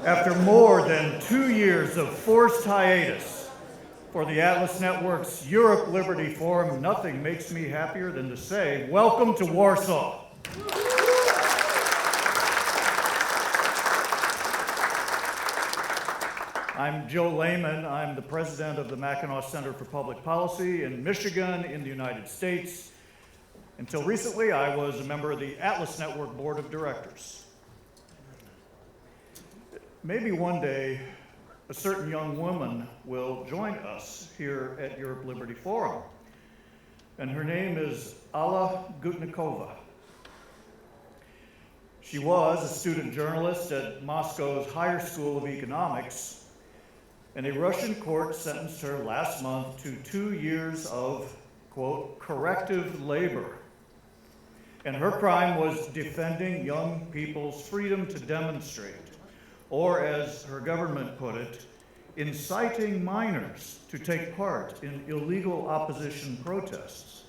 After more than 2 years of forced hiatus for the Atlas Network's Europe Liberty Forum, nothing makes me happier than to say, welcome to Warsaw. I'm Joe Lehman. I'm the president of the Mackinac Center for Public Policy in Michigan in the United States. Until recently, I was a member of the Atlas Network Board of Directors. Maybe one day, a certain young woman will join us here at Europe Liberty Forum, and her name is Alla Gutnikova. She was a student journalist at Moscow's Higher School of Economics, and a Russian court sentenced her last month to 2 years of, quote, corrective labor. And her crime was defending young people's freedom to demonstrate, or as her government put it, inciting minors to take part in illegal opposition protests.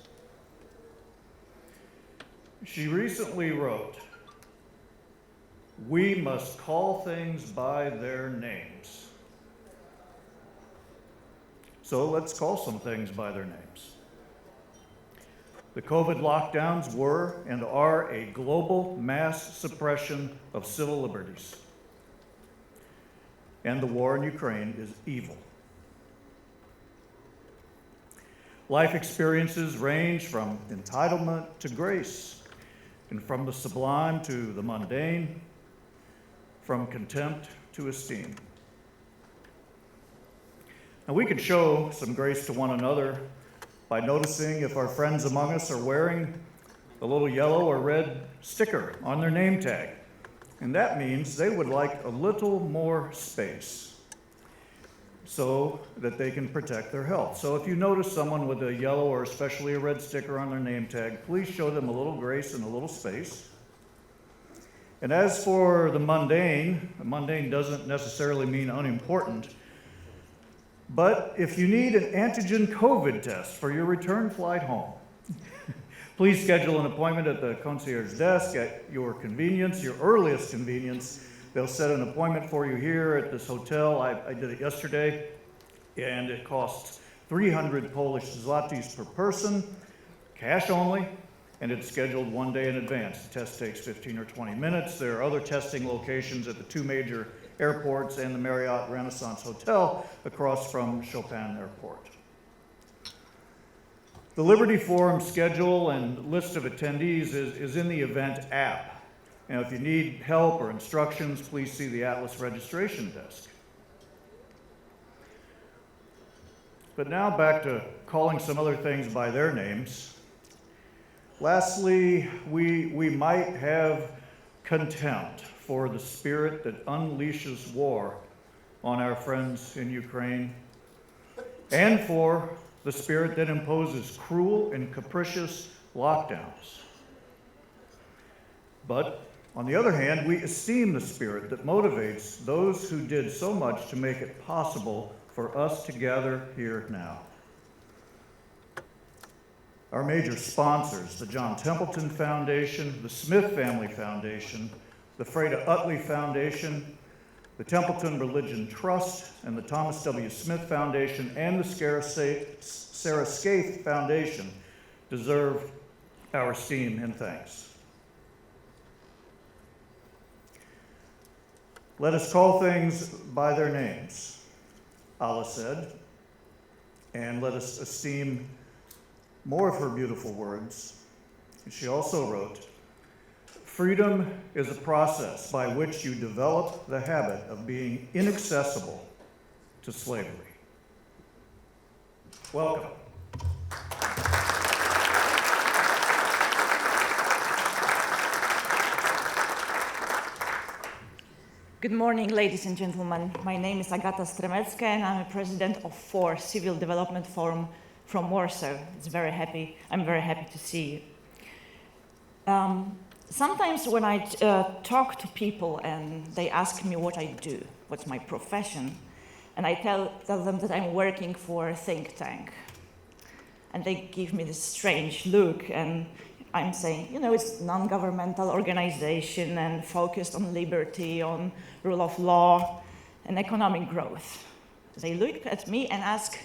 She recently wrote, "We must call things by their names." So let's call some things by their names. The COVID lockdowns were and are a global mass suppression of civil liberties. And the war in Ukraine is evil. Life experiences range from entitlement to grace, and from the sublime to the mundane, from contempt to esteem. Now, we can show some grace to one another by noticing if our friends among us are wearing a little yellow or red sticker on their name tag. And that means they would like a little more space so that they can protect their health. So if you notice someone with a yellow or especially a red sticker on their name tag, please show them a little grace and a little space. And as for the mundane doesn't necessarily mean unimportant, but if you need an antigen COVID test for your return flight home, please schedule an appointment at the concierge desk at your convenience, your earliest convenience. They'll set an appointment for you here at this hotel. I did it yesterday, and it costs 300 Polish zlotys per person, cash only, and it's scheduled 1 day in advance. The test takes 15 or 20 minutes. There are other testing locations at the 2 major airports and the Marriott Renaissance Hotel across from Chopin Airport. The Liberty Forum schedule and list of attendees is in the event app. Now, if you need help or instructions, please see the Atlas registration desk. But now back to calling some other things by their names. Lastly, we might have contempt for the spirit that unleashes war on our friends in Ukraine, and for the spirit that imposes cruel and capricious lockdowns. But on the other hand, we esteem the spirit that motivates those who did so much to make it possible for us to gather here now. Our major sponsors, the John Templeton Foundation, the Smith Family Foundation, the Freda Utley Foundation, the Templeton Religion Trust, and the Thomas W. Smith Foundation, and the Sarah Scaife Foundation deserve our esteem and thanks. Let us call things by their names, Allah said, and let us esteem more of her beautiful words. And she also wrote, "Freedom is a process by which you develop the habit of being inaccessible to slavery." Welcome. Good morning, ladies and gentlemen. My name is Agata Stremecka, and I'm a president of 4 Civil Development Forum from Warsaw. I'm very happy to see you. Sometimes when I talk to people and they ask me what I do, what's my profession, and I tell them that I'm working for a think tank, and they give me this strange look, and I'm saying, you know, it's non-governmental organization and focused on liberty, on rule of law, and economic growth. They look at me and ask,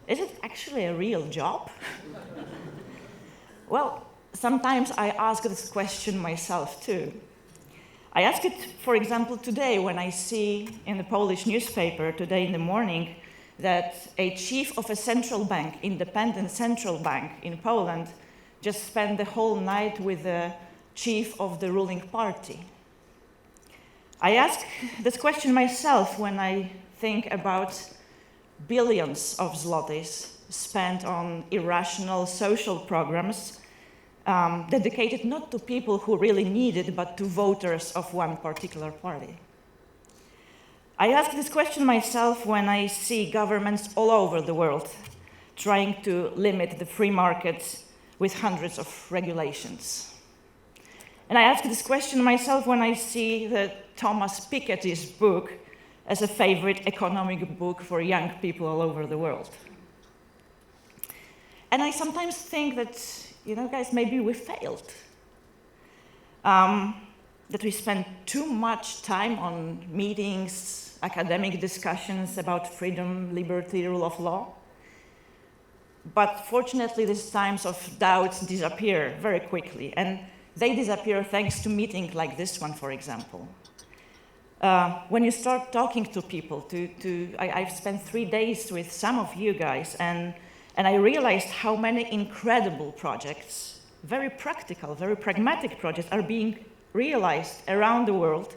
is it actually a real job? Well, sometimes I ask this question myself too. I ask it, for example, today when I see in the Polish newspaper today in the morning that a chief of a central bank, independent central bank in Poland, just spent the whole night with the chief of the ruling party. I ask this question myself when I think about billions of zlotys spent on irrational social programs dedicated not to people who really need it, but to voters of one particular party. I ask this question myself when I see governments all over the world trying to limit the free market with hundreds of regulations. And I ask this question myself when I see that Thomas Piketty's book as a favorite economic book for young people all over the world. And I sometimes think that, you know, guys, maybe we failed. That we spent too much time on meetings, academic discussions about freedom, liberty, rule of law. But fortunately, these times of doubts disappear very quickly, and they disappear thanks to meetings like this one, for example. When you start talking to people, I've spent 3 days with some of you guys, and I realized how many incredible projects, very practical, very pragmatic projects are being realized around the world,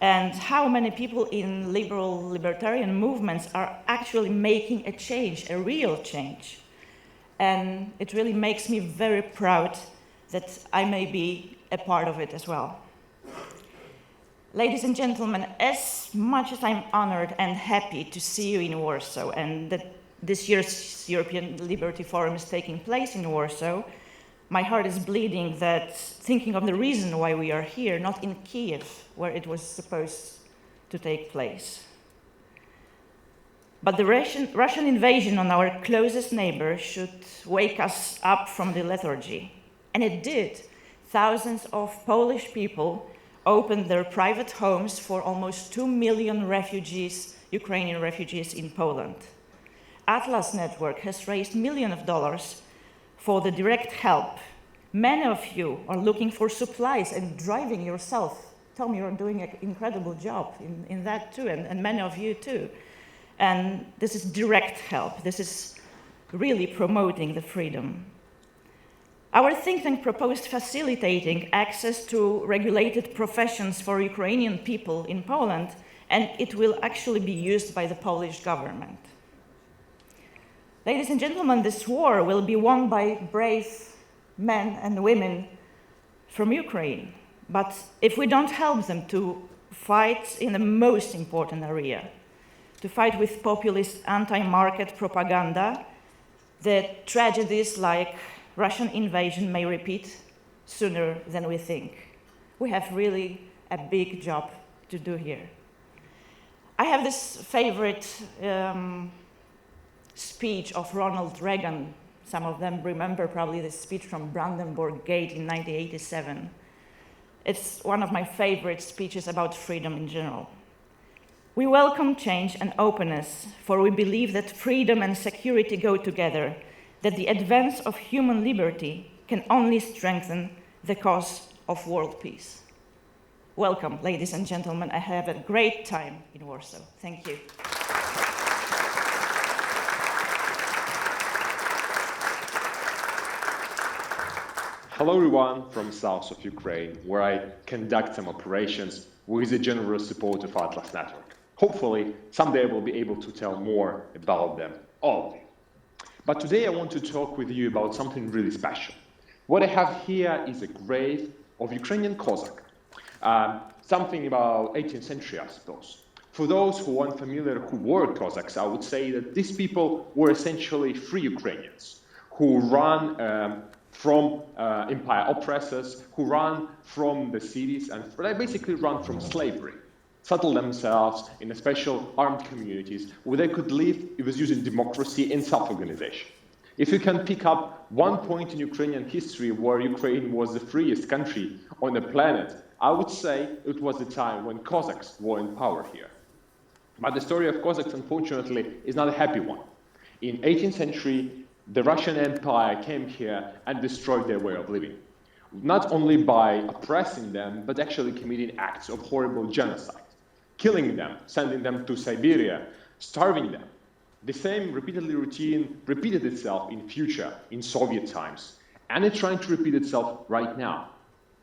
and how many people in libertarian movements are actually making a change, a real change. And it really makes me very proud that I may be a part of it as well. Ladies and gentlemen, as much as I'm honored and happy to see you in Warsaw and that this year's European Liberty Forum is taking place in Warsaw, my heart is bleeding that thinking of the reason why we are here, not in Kiev, where it was supposed to take place. But the Russian invasion on our closest neighbor should wake us up from the lethargy. And it did. Thousands of Polish people opened their private homes for almost 2 million refugees, Ukrainian refugees in Poland. Atlas Network has raised millions of dollars for the direct help. Many of you are looking for supplies and driving yourself. Tell me, you're doing an incredible job in that too, and many of you too. And this is direct help. This is really promoting the freedom. Our think tank proposed facilitating access to regulated professions for Ukrainian people in Poland, and it will actually be used by the Polish government. Ladies and gentlemen, this war will be won by brave men and women from Ukraine. But if we don't help them to fight in the most important area, to fight with populist anti-market propaganda, the tragedies like Russian invasion may repeat sooner than we think. We have really a big job to do here. I have this favorite speech of Ronald Reagan. Some of them remember probably this speech from Brandenburg Gate in 1987. It's one of my favorite speeches about freedom in general. We welcome change and openness, for we believe that freedom and security go together, that the advance of human liberty can only strengthen the cause of world peace. Welcome, ladies and gentlemen. I have a great time in Warsaw. Thank you. Hello everyone from south of Ukraine, where I conduct some operations with the generous support of Atlas Network. Hopefully, someday I will be able to tell more about them, all of you. But today I want to talk with you about something really special. What I have here is a grave of Ukrainian Cossack, something about 18th century, I suppose. For those who aren't familiar who were Cossacks, I would say that these people were essentially free Ukrainians who ran from empire oppressors, who ran from the cities and they basically run from slavery, settle themselves in special armed communities where they could live. It was using democracy and self-organization. If you can pick up one point in Ukrainian history where Ukraine was the freest country on the planet, I would say it was the time when Cossacks were in power here. But the story of Cossacks, unfortunately, is not a happy one. In 18th century, the Russian Empire came here and destroyed their way of living. Not only by oppressing them, but actually committing acts of horrible genocide, killing them, sending them to Siberia, starving them. The same routine repeated itself in future, in Soviet times, and it's trying to repeat itself right now.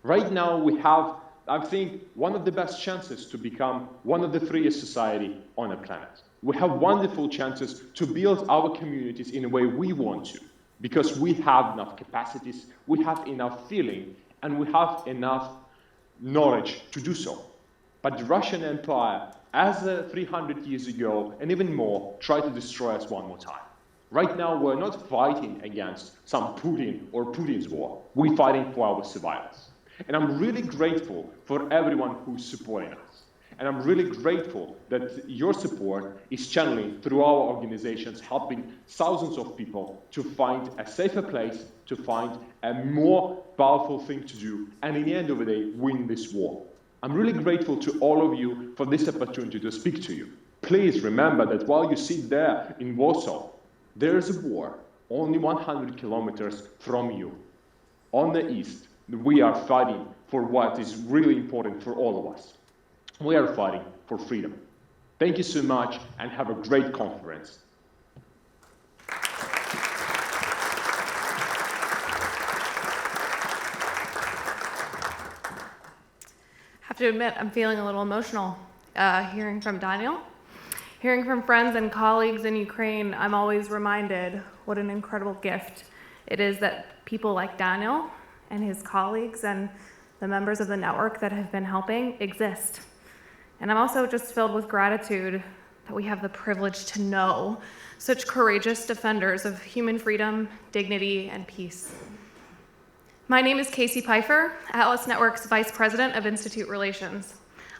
Right now we have, I think, one of the best chances to become one of the freest society on the planet. We have wonderful chances to build our communities in a way we want to, because we have enough capacities, we have enough feeling, and we have enough knowledge to do so. But the Russian Empire, as 300 years ago, and even more, tried to destroy us one more time. Right now, we're not fighting against some Putin or Putin's war. We're fighting for our survivors. And I'm really grateful for everyone who's supporting us. And I'm really grateful that your support is channeling through our organizations, helping thousands of people to find a safer place, to find a more powerful thing to do, and in the end of the day, win this war. I'm really grateful to all of you for this opportunity to speak to you. Please remember that while you sit there in Warsaw, there is a war only 100 kilometers from you. On the east, we are fighting for what is really important for all of us. We are fighting for freedom. Thank you so much and have a great conference. I have to admit, I'm feeling a little emotional hearing from Daniel. Hearing from friends and colleagues in Ukraine, I'm always reminded what an incredible gift it is that people like Daniel and his colleagues and the members of the network that have been helping exist. And I'm also just filled with gratitude that we have the privilege to know such courageous defenders of human freedom, dignity, and peace. My name is Casey Pfeiffer, Atlas Network's Vice President of Institute Relations.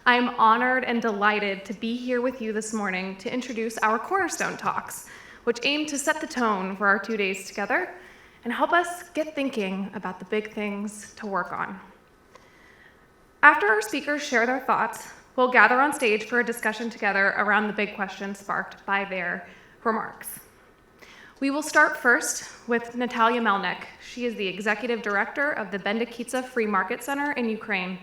I am honored and delighted to be here with you this morning to introduce our Cornerstone Talks, which aim to set the tone for our 2 days together and help us get thinking about the big things to work on. After our speakers share their thoughts, we'll gather on stage for a discussion together around the big questions sparked by their remarks. We will start first with Natalia Melnick. She is the Executive Director of the Bendikitsa Free Market Center in Ukraine,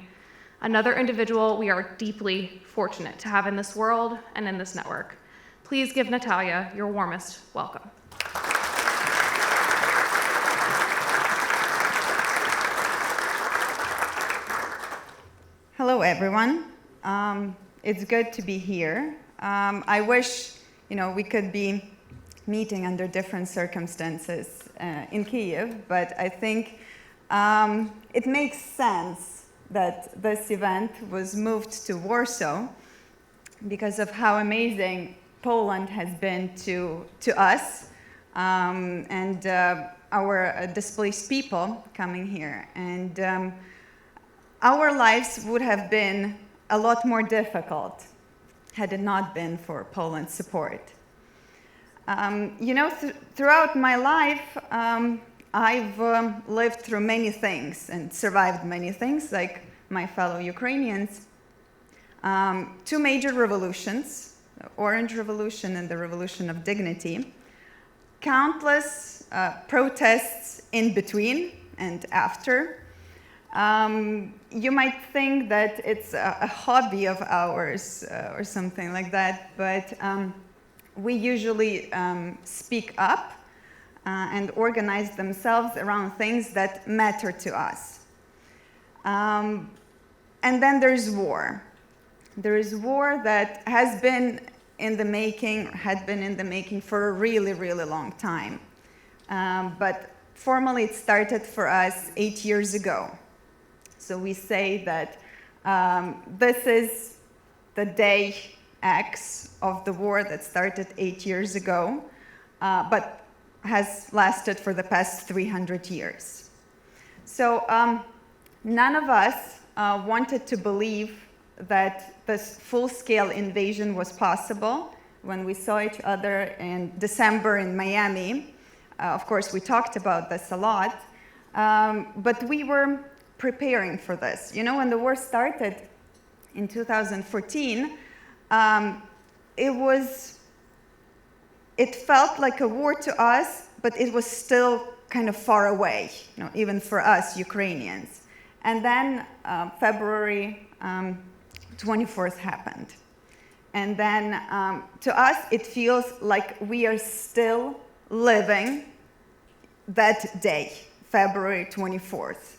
another individual we are deeply fortunate to have in this world and in this network. Please give Natalia your warmest welcome. Hello, everyone. It's good to be here. I wish, we could be meeting under different circumstances in Kyiv, but I think it makes sense that this event was moved to Warsaw because of how amazing Poland has been to us and our displaced people coming here. And our lives would have been a lot more difficult had it not been for Poland's support. Throughout my life, I've lived through many things and survived many things, like my fellow Ukrainians. 2 major revolutions, the Orange Revolution and the Revolution of Dignity, countless protests in between and after. You might think that it's a hobby of ours or something like that, but we usually speak up and organize themselves around things that matter to us. And then there's war. There is war that has been in the making, had been in the making for a really, really long time. But formally it started for us 8 years ago. So we say that this is the day X of the war that started 8 years ago, but has lasted for the past 300 years. So none of us wanted to believe that this full-scale invasion was possible when we saw each other in December in Miami Of course, we talked about this a lot, but we were preparing for this. You know, when the war started in 2014, it felt like a war to us, but it was still kind of far away, you know, even for us Ukrainians. And then February 24th happened. And then to us, it feels like we are still living that day, February 24th.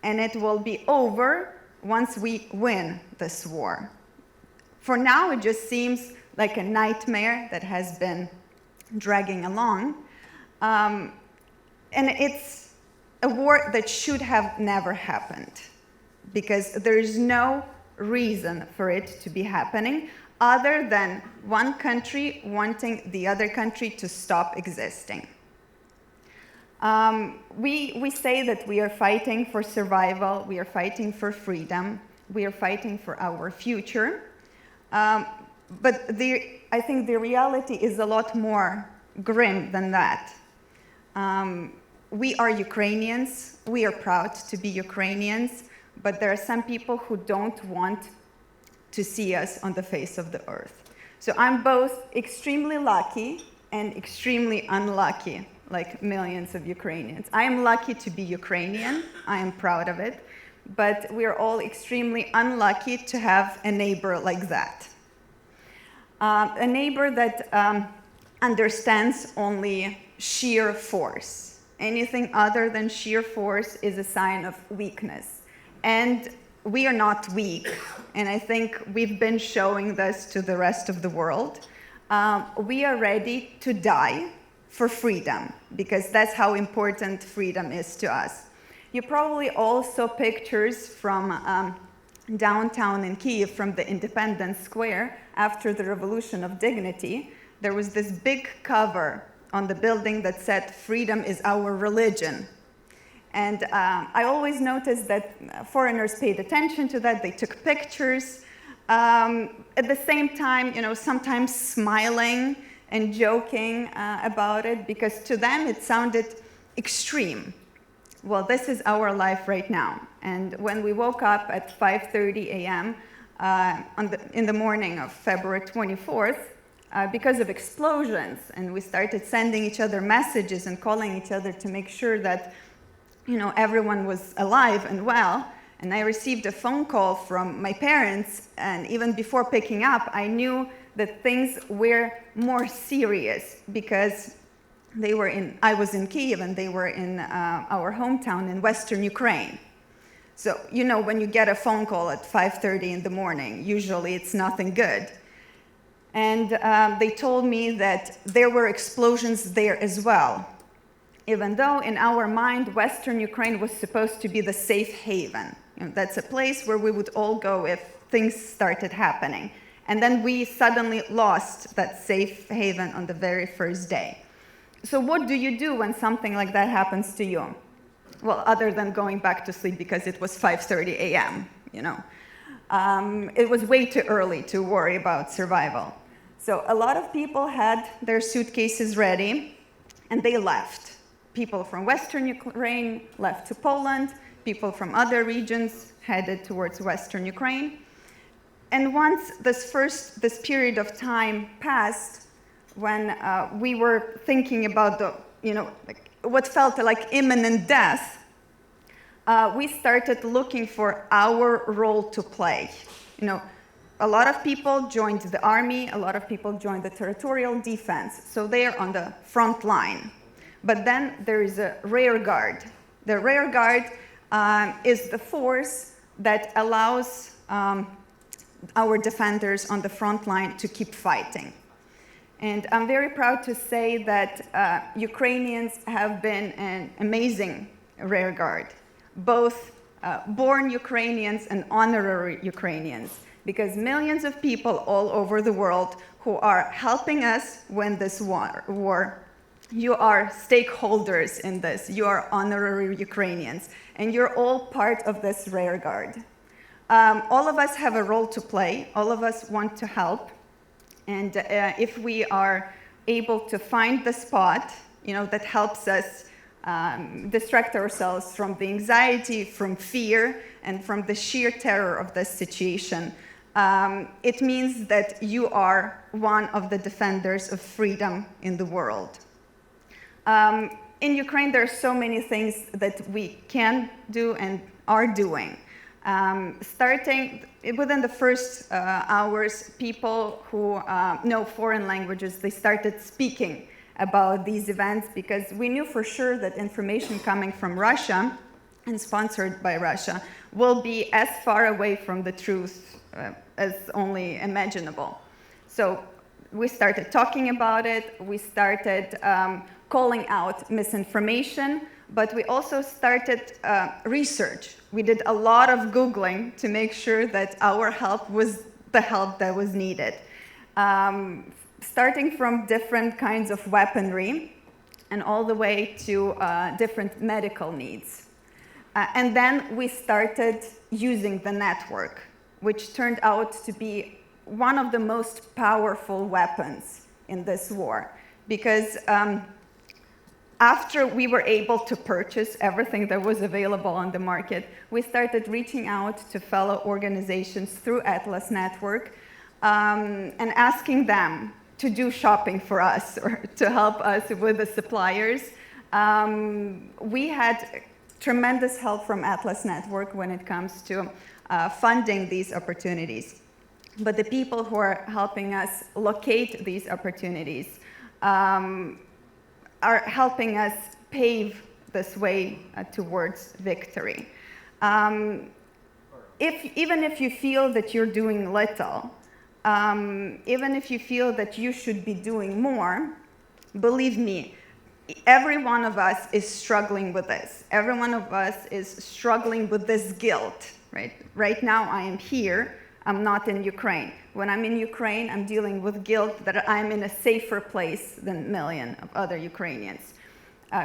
And it will be over once we win this war. For now, it just seems like a nightmare that has been dragging along. And it's a war that should have never happened, because there is no reason for it to be happening other than one country wanting the other country to stop existing. We say that we are fighting for survival, we are fighting for freedom, we are fighting for our future. But I think the reality is a lot more grim than that. We are Ukrainians, we are proud to be Ukrainians, but there are some people who don't want to see us on the face of the earth. So I'm both extremely lucky and extremely unlucky, like millions of Ukrainians. I am lucky to be Ukrainian, I am proud of it, but we're all extremely unlucky to have a neighbor like that. A neighbor that understands only sheer force. Anything other than sheer force is a sign of weakness. And we are not weak, and I think we've been showing this to the rest of the world. We are ready to die for freedom, because that's how important freedom is to us. You probably all saw pictures from downtown in Kyiv, from the Independence Square, after the Revolution of Dignity. There was this big cover on the building that said, "Freedom is our religion." And I always noticed that foreigners paid attention to that. They took pictures. At the same time, you know, sometimes smiling and joking about it, because to them it sounded extreme. Well, this is our life right now. And when we woke up at 5:30 a.m. In the morning of February 24th, because of explosions, and we started sending each other messages and calling each other to make sure that, you know, everyone was alive and well. And I received a phone call from my parents, and even before picking up, I knew that things were more serious, because I was in Kyiv and they were in our hometown in Western Ukraine. So, you know, when you get a phone call at 5:30 in the morning, usually it's nothing good. And they told me that there were explosions there as well, even though in our mind, Western Ukraine was supposed to be the safe haven. You know, that's a place where we would all go if things started happening. And then we suddenly lost that safe haven on the very first day. So what do you do when something like that happens to you? Well, other than going back to sleep because it was 5:30 a.m., you know. It was way too early to worry about survival. So a lot of people had their suitcases ready, and they left. People from Western Ukraine left to Poland. People from other regions headed towards Western Ukraine. And once this period of time passed, when we were thinking about what felt like imminent death, we started looking for our role to play. You know, a lot of people joined the army, a lot of people joined the territorial defense, so they are on the front line. But then there is a rear guard. The rear guard is the force that allows our defenders on the front line to keep fighting. And I'm very proud to say that Ukrainians have been an amazing rear guard, both born Ukrainians and honorary Ukrainians, because millions of people all over the world who are helping us win this war, you are stakeholders in this, you are honorary Ukrainians, and you're all part of this rear guard. All of us have a role to play, all of us want to help, and if we are able to find the spot that helps us distract ourselves from the anxiety, from fear, and from the sheer terror of this situation. It means that you are one of the defenders of freedom in the world. In Ukraine, there are so many things that we can do and are doing. Starting within the first hours, people who know foreign languages, they started speaking about these events because we knew for sure that information coming from Russia and sponsored by Russia will be as far away from the truth as only imaginable. So we started talking about it, we started calling out misinformation, but we also started research. We did a lot of Googling to make sure that our help was the help that was needed. Starting from different kinds of weaponry and all the way to different medical needs. And then we started using the network, which turned out to be one of the most powerful weapons in this war. Because after we were able to purchase everything that was available on the market, we started reaching out to fellow organizations through Atlas Network and asking them to do shopping for us or to help us with the suppliers. We had tremendous help from Atlas Network when it comes to funding these opportunities. But the people who are helping us locate these opportunities are helping us pave this way towards victory. Even if you feel that you're doing little, even if you feel that you should be doing more, believe me, every one of us is struggling with this. Every one of us is struggling with this guilt, right? Right now I am here, I'm not in Ukraine. When I'm in Ukraine, I'm dealing with guilt that I'm in a safer place than millions of other Ukrainians.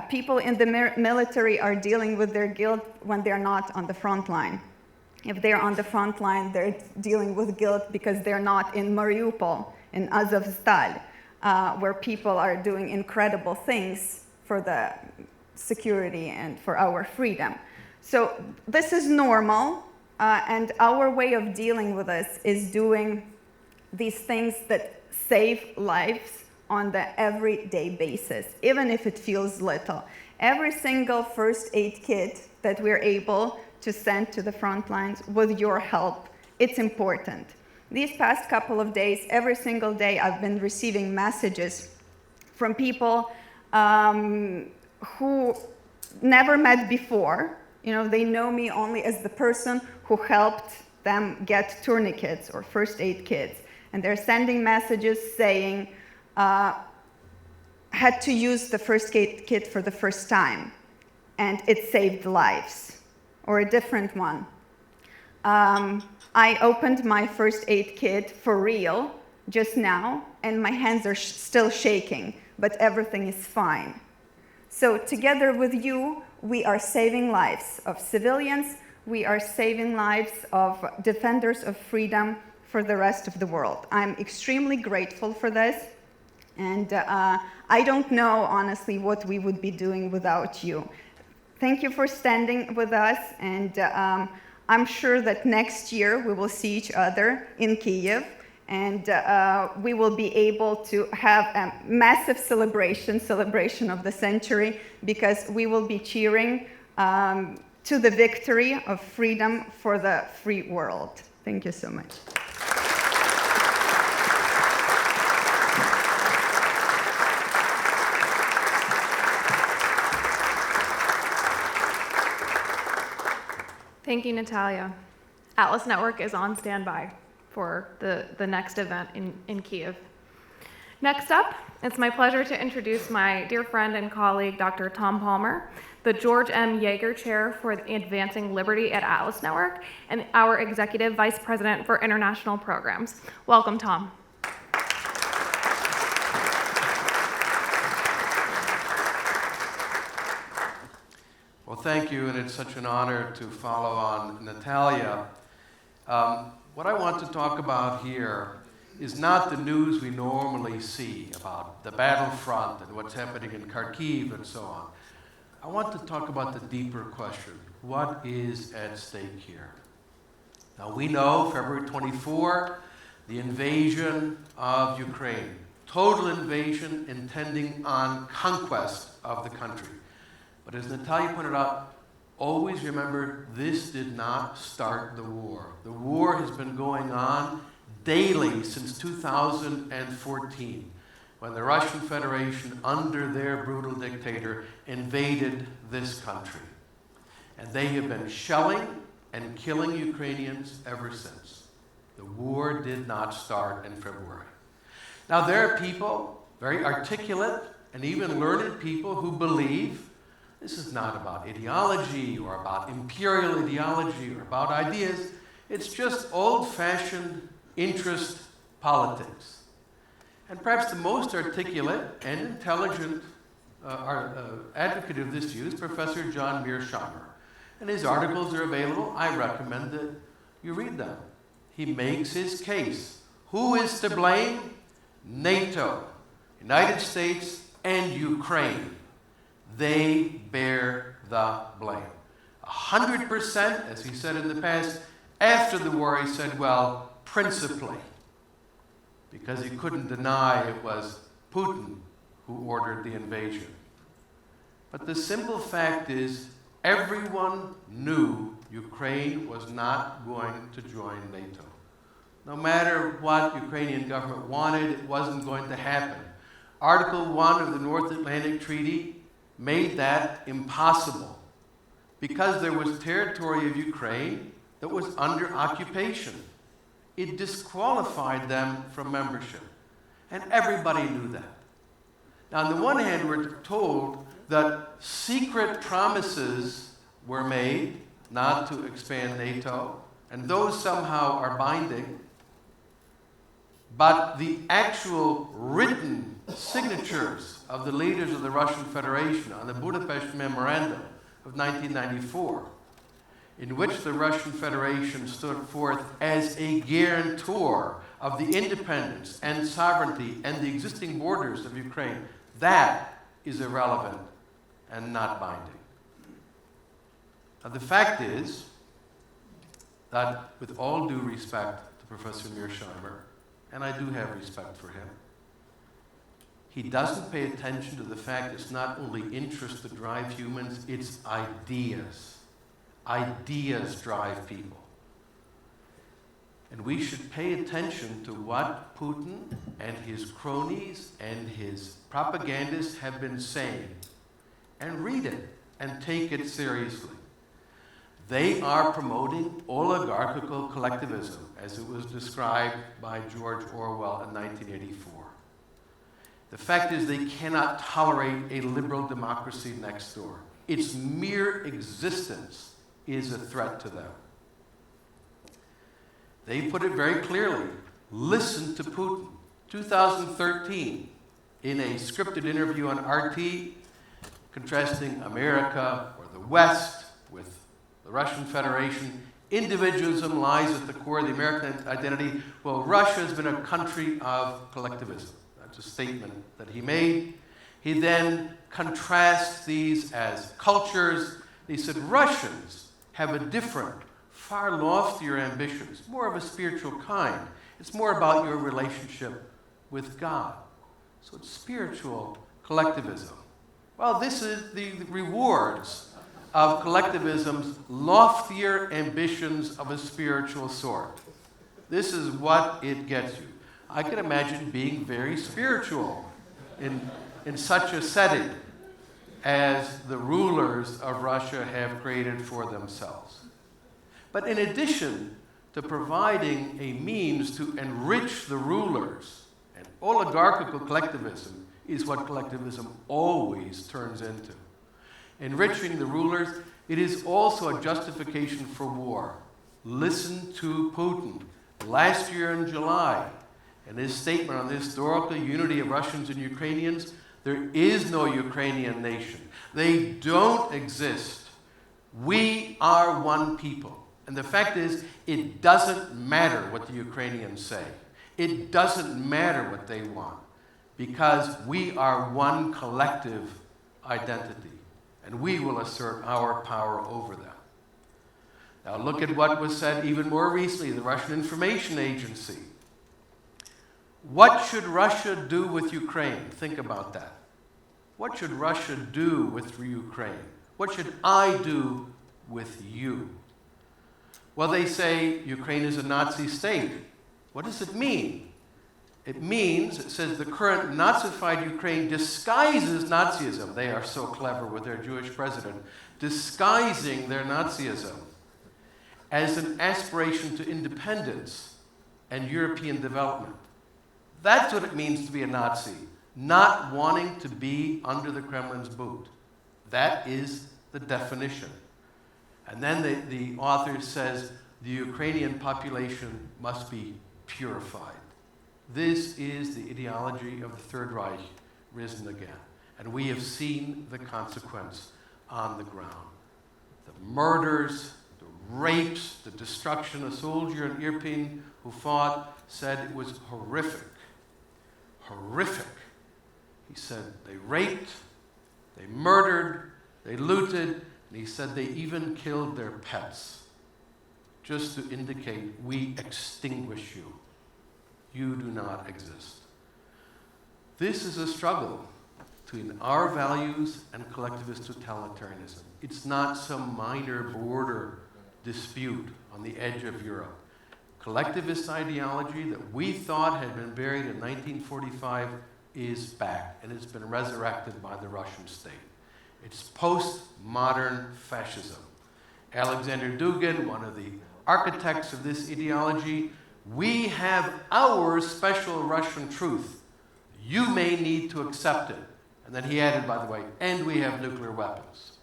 People in the military are dealing with their guilt when they're not on the front line. If they're on the front line, they're dealing with guilt because they're not in Mariupol, in Azovstal, where people are doing incredible things for the security and for our freedom. So this is normal, and our way of dealing with this is doing these things that save lives on the everyday basis, even if it feels little. Every single first aid kit that we're able to send to the front lines with your help, it's important. These past couple of days, every single day, I've been receiving messages from people who never met before. They know me only as the person who helped them get tourniquets or first aid kits. And they're sending messages saying, had to use the first aid kit for the first time, and it saved lives. Or a different one. I opened my first aid kit for real just now, and my hands are still shaking, but everything is fine. So together with you, we are saving lives of civilians, we are saving lives of defenders of freedom for the rest of the world. I'm extremely grateful for this, and I don't know, honestly, what we would be doing without you. Thank you for standing with us, and I'm sure that next year we will see each other in Kyiv, and we will be able to have a massive celebration of the century, because we will be cheering to the victory of freedom for the free world. Thank you so much. Thank you, Natalia. Atlas Network is on standby for the next event in Kyiv. Next up, it's my pleasure to introduce my dear friend and colleague, Dr. Tom Palmer, the George M. Yeager Chair for Advancing Liberty at Atlas Network, and our Executive Vice President for International Programs. Welcome, Tom. Well, thank you, and it's such an honor to follow on Natalia. What I want to talk about here is not the news we normally see about the battlefront and what's happening in Kharkiv and so on. I want to talk about the deeper question. What is at stake here? Now we know February 24, the invasion of Ukraine, total invasion intending on conquest of the country. But as Natalia pointed out, always remember this did not start the war. The war has been going on daily since 2014, when the Russian Federation, under their brutal dictator, invaded this country. And they have been shelling and killing Ukrainians ever since. The war did not start in February. Now there are people, very articulate and even learned people, who believe this is not about ideology or about imperial ideology or about ideas. It's just old-fashioned interest politics. And perhaps the most articulate and intelligent advocate of this view is Professor John Mearsheimer. And his articles are available. I recommend that you read them. He makes his case. Who is to blame? NATO, United States, and Ukraine. They bear the blame. 100%, as he said in the past. After the war, he said, well, principally, because he couldn't deny it was Putin who ordered the invasion. But the simple fact is, everyone knew Ukraine was not going to join NATO. No matter what Ukrainian government wanted, it wasn't going to happen. Article 1 of the North Atlantic Treaty made that impossible because there was territory of Ukraine that was under occupation. It disqualified them from membership. And everybody knew that. Now, on the one hand, we're told that secret promises were made not to expand NATO, and those somehow are binding. But the actual written signatures of the leaders of the Russian Federation on the Budapest Memorandum of 1994, in which the Russian Federation stood forth as a guarantor of the independence and sovereignty and the existing borders of Ukraine, that is irrelevant and not binding. Now, the fact is that, with all due respect to Professor Mearsheimer, and I do have respect for him, he doesn't pay attention to the fact it's not only interests that drive humans, it's ideas. Ideas drive people. And we should pay attention to what Putin and his cronies and his propagandists have been saying, and read it and take it seriously. They are promoting oligarchical collectivism, as it was described by George Orwell in 1984. The fact is, they cannot tolerate a liberal democracy next door. Its mere existence is a threat to them. They put it very clearly. Listen to Putin. 2013, in a scripted interview on RT, contrasting America or the West with the Russian Federation. Individualism lies at the core of the American identity. Well, Russia has been a country of collectivism. That's a statement that he made. He then contrasts these as cultures. He said Russians have a different, far loftier ambitions, more of a spiritual kind. It's more about your relationship with God. So it's spiritual collectivism. Well, this is the rewards of collectivism's loftier ambitions of a spiritual sort. This is what it gets you. I can imagine being very spiritual in such a setting as the rulers of Russia have created for themselves. But in addition to providing a means to enrich the rulers, and oligarchical collectivism is what collectivism always turns into. Enriching the rulers, it is also a justification for war. Listen to Putin. Last year in July, in his statement on the historical unity of Russians and Ukrainians, there is no Ukrainian nation. They don't exist. We are one people. And the fact is, it doesn't matter what the Ukrainians say. It doesn't matter what they want, because we are one collective identity, and we will assert our power over them. Now look at what was said even more recently, the Russian Information Agency. What should Russia do with Ukraine? Think about that. What should Russia do with Ukraine? What should I do with you? Well, they say Ukraine is a Nazi state. What does it mean? It means, it says, the current Nazified Ukraine disguises Nazism. They are so clever with their Jewish president, disguising their Nazism as an aspiration to independence and European development. That's what it means to be a Nazi, not wanting to be under the Kremlin's boot. That is the definition. And then the author says the Ukrainian population must be purified. This is the ideology of the Third Reich risen again. And we have seen the consequence on the ground. The murders, the rapes, the destruction. A soldier in Irpin who fought said it was horrific. Horrific. He said they raped, they murdered, they looted, and he said they even killed their pets, just to indicate, we extinguish you. You do not exist. This is a struggle between our values and collectivist totalitarianism. It's not some minor border dispute on the edge of Europe. Collectivist ideology that we thought had been buried in 1945 is back, and it's been resurrected by the Russian state. It's postmodern fascism. Alexander Dugin, one of the architects of this ideology, we have our special Russian truth. You may need to accept it. And then he added, by the way, and we have nuclear weapons.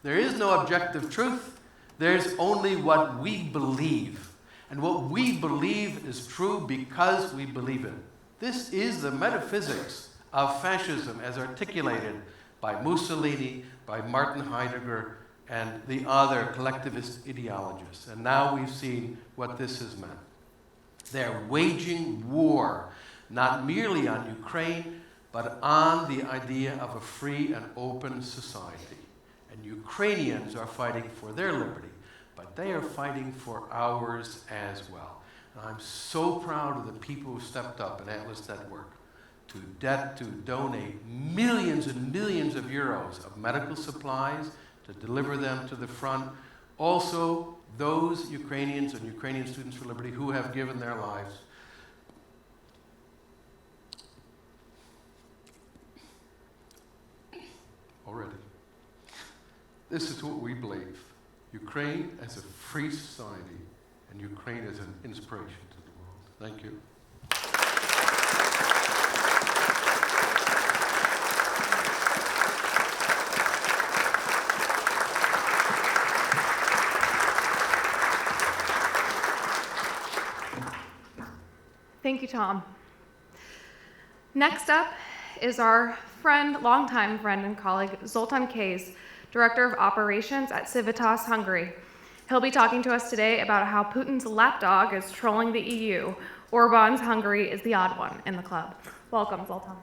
There is no objective truth. There's only what we believe. And what we believe is true because we believe it. This is the metaphysics of fascism as articulated by Mussolini, by Martin Heidegger, and the other collectivist ideologists. And now we've seen what this has meant. They're waging war, not merely on Ukraine, but on the idea of a free and open society. And Ukrainians are fighting for their liberty, but they are fighting for ours as well. And I'm so proud of the people who stepped up in Atlas Network to donate millions and millions of euros of medical supplies to deliver them to the front. Also, those Ukrainians and Ukrainian Students for Liberty who have given their lives. Already. This is what we believe. Ukraine as a free society, and Ukraine as an inspiration to the world. Thank you. Thank you, Tom. Next up is our friend, longtime friend and colleague, Zoltán Kéz, Director of Operations at Civitas, Hungary. He'll be talking to us today about how Putin's lapdog is trolling the EU. Orbán's Hungary is the odd one in the club. Welcome, Zoltán.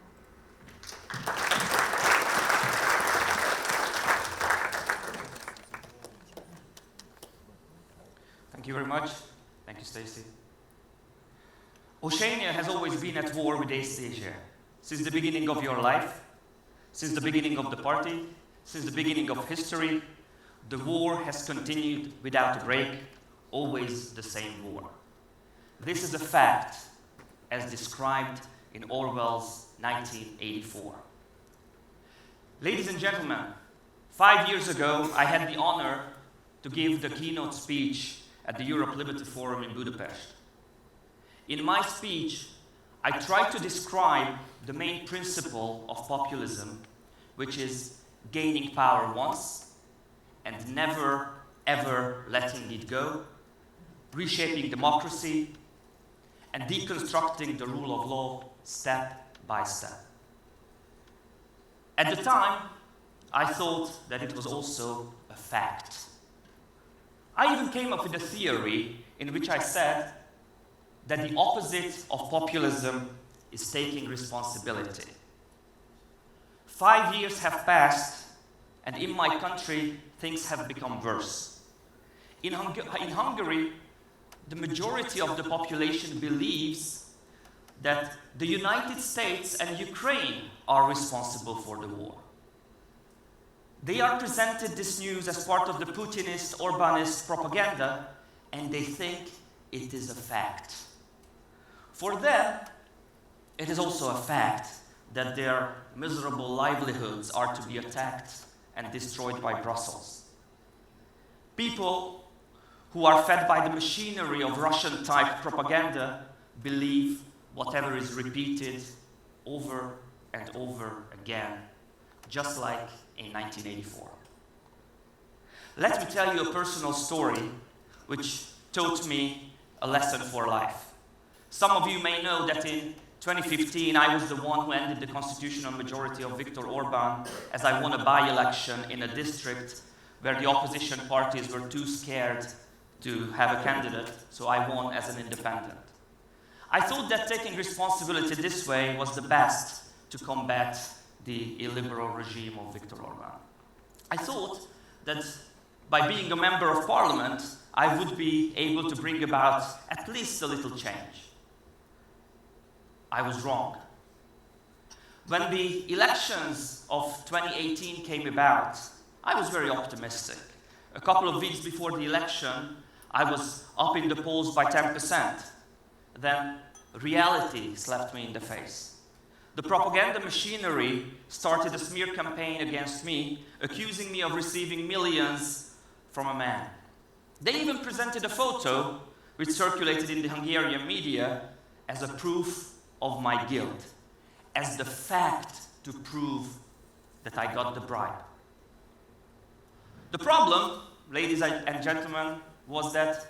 Thank you very much. Thank you, Stacey. Oceania has always been at war with East Asia. Since the beginning of your life, since the beginning of the party, since the beginning of history, the war has continued without a break, always the same war. This is a fact, as described in Orwell's 1984. Ladies and gentlemen, 5 years ago, I had the honor to give the keynote speech at the Europe Liberty Forum in Budapest. In my speech, I tried to describe the main principle of populism, which is gaining power once and never, ever letting it go, reshaping democracy, and deconstructing the rule of law step by step. At the time, I thought that it was also a fact. I even came up with a theory in which I said that the opposite of populism is taking responsibility. 5 years have passed, and in my country, things have become worse. In Hungary, the majority of the population believes that the United States and Ukraine are responsible for the war. They are presented this news as part of the Putinist, Orbanist propaganda, and they think it is a fact. For them, it is also a fact that their miserable livelihoods are to be attacked and destroyed by Brussels. People who are fed by the machinery of Russian-type propaganda believe whatever is repeated over and over again, just like in 1984. Let me tell you a personal story which taught me a lesson for life. Some of you may know that in 2015, I was the one who ended the constitutional majority of Viktor Orban as I won a by-election in a district where the opposition parties were too scared to have a candidate, so I won as an independent. I thought that taking responsibility this way was the best to combat the illiberal regime of Viktor Orban. I thought that by being a member of parliament, I would be able to bring about at least a little change. I was wrong. When the elections of 2018 came about, I was very optimistic. A couple of weeks before the election, I was up in the polls by 10%. Then reality slapped me in the face. The propaganda machinery started a smear campaign against me, accusing me of receiving millions from a man. They even presented a photo, which circulated in the Hungarian media, as a proof of my guilt, as the fact to prove that I got the bribe. The problem, ladies and gentlemen, was that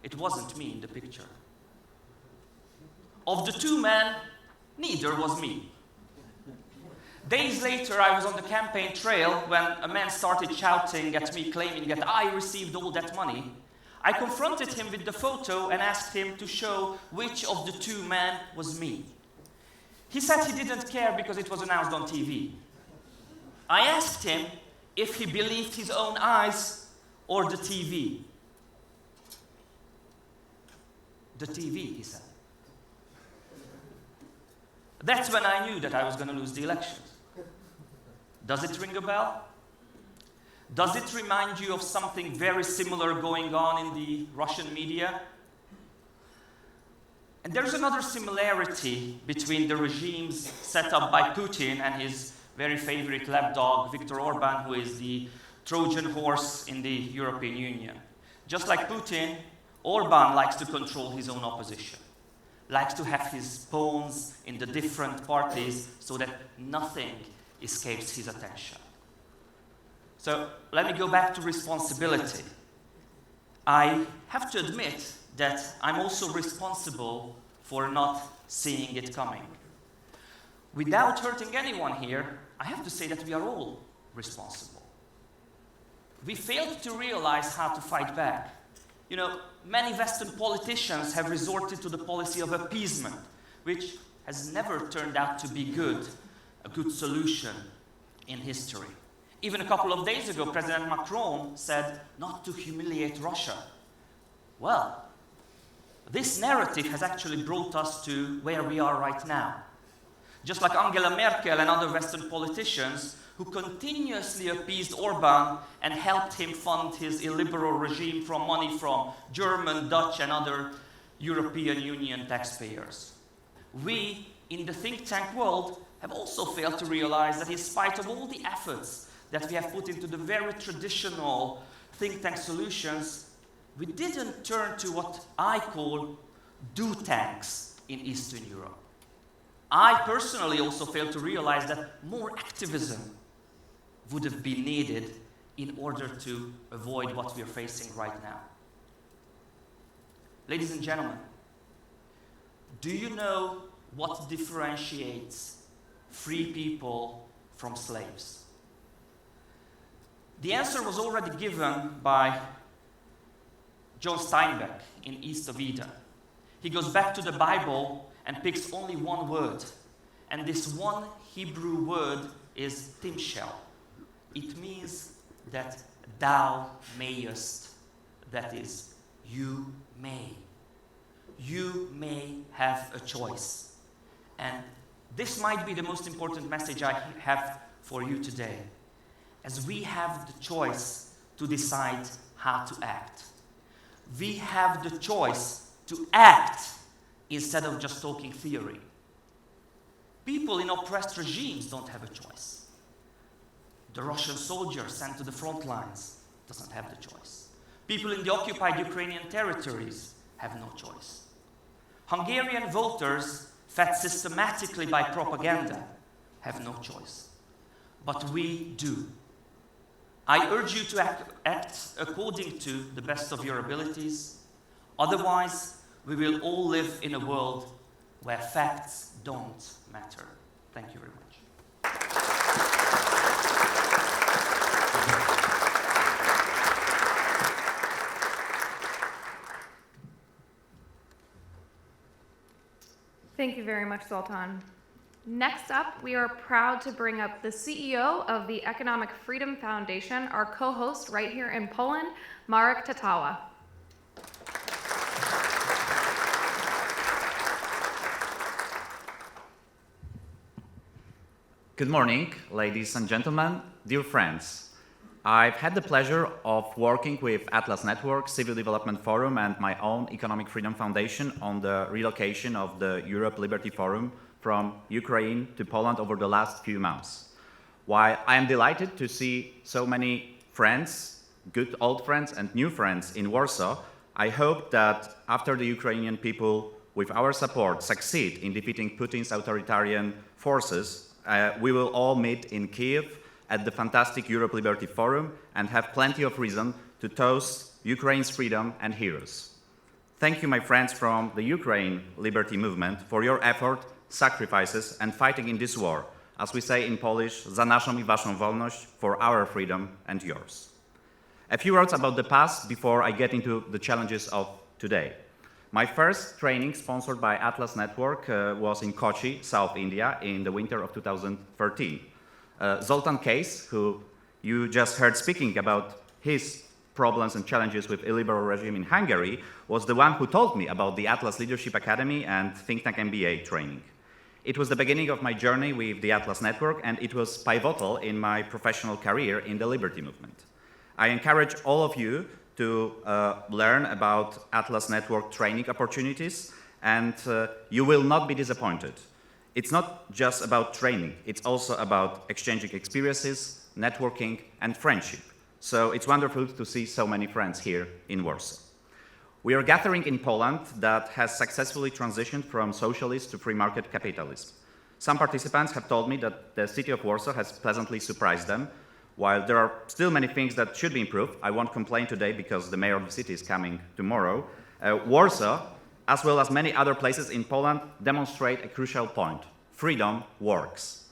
it wasn't me in the picture. Of the two men, neither was me. Days later, I was on the campaign trail when a man started shouting at me, claiming that I received all that money. I confronted him with the photo and asked him to show which of the two men was me. He said he didn't care because it was announced on TV. I asked him if he believed his own eyes or the TV. The TV, he said. That's when I knew that I was going to lose the elections. Does it ring a bell? Does it remind you of something very similar going on in the Russian media? And there's another similarity between the regimes set up by Putin and his very favorite lapdog, Viktor Orban, who is the Trojan horse in the European Union. Just like Putin, Orban likes to control his own opposition, likes to have his pawns in the different parties so that nothing escapes his attention. So let me go back to responsibility. I have to admit that I'm also responsible for not seeing it coming. Without hurting anyone here, I have to say that we are all responsible. We failed to realize how to fight back. You know, many Western politicians have resorted to the policy of appeasement, which has never turned out to be a good solution in history. Even a couple of days ago, President Macron said not to humiliate Russia. Well, this narrative has actually brought us to where we are right now. Just like Angela Merkel and other Western politicians who continuously appeased Orban and helped him fund his illiberal regime from money from German, Dutch, and other European Union taxpayers. We, in the think tank world, have also failed to realize that in spite of all the efforts that we have put into the very traditional think tank solutions, we didn't turn to what I call do tanks in Eastern Europe. I personally also failed to realize that more activism would have been needed in order to avoid what we are facing right now. Ladies and gentlemen, do you know what differentiates free people from slaves? The answer was already given by John Steinbeck in East of Eden. he goes back to the Bible and picks only one word. And this one Hebrew word is timshel. It means that thou mayest, that is, you may. You may have a choice. And this might be the most important message I have for you today, as we have the choice to decide how to act. We have the choice to act instead of just talking theory. People in oppressed regimes don't have a choice. The Russian soldier sent to the front lines doesn't have the choice. People in the occupied Ukrainian territories have no choice. Hungarian voters, fed systematically by propaganda, have no choice. But we do. I urge you to act according to the best of your abilities. Otherwise, we will all live in a world where facts don't matter. Thank you very much. Thank you very much, Zoltan. Next up, we are proud to bring up the CEO of the Economic Freedom Foundation, our co-host right here in Poland, Marek Tatawa. Good morning, ladies and gentlemen, dear friends. I've had the pleasure of working with Atlas Network, Civil Development Forum, and my own Economic Freedom Foundation on the relocation of the Europe Liberty Forum from Ukraine to Poland over the last few months. While I am delighted to see so many friends, good old friends and new friends in Warsaw, I hope that after the Ukrainian people, with our support, succeed in defeating Putin's authoritarian forces, we will all meet in Kyiv at the fantastic Europe Liberty Forum and have plenty of reason to toast Ukraine's freedom and heroes. Thank you, my friends from the Ukraine Liberty Movement, for your effort, sacrifices and fighting in this war. As we say in Polish, za naszą i waszą wolność, for our freedom and yours. A few words about the past before I get into the challenges of today. My first training, sponsored by Atlas Network, was in Kochi, South India, in the winter of 2013. Zoltan Case, who you just heard speaking about his problems and challenges with illiberal regime in Hungary, was the one who told me about the Atlas Leadership Academy and Think Tank MBA training. It was the beginning of my journey with the Atlas Network, and it was pivotal in my professional career in the Liberty Movement. I encourage all of you to learn about Atlas Network training opportunities, and you will not be disappointed. It's not just about training, it's also about exchanging experiences, networking, and friendship. So it's wonderful to see so many friends here in Warsaw. We are gathering in Poland that has successfully transitioned from socialist to free market capitalism. Some participants have told me that the city of Warsaw has pleasantly surprised them. While there are still many things that should be improved, I won't complain today because the mayor of the city is coming tomorrow. Warsaw, as well as many other places in Poland, demonstrate a crucial point. Freedom works.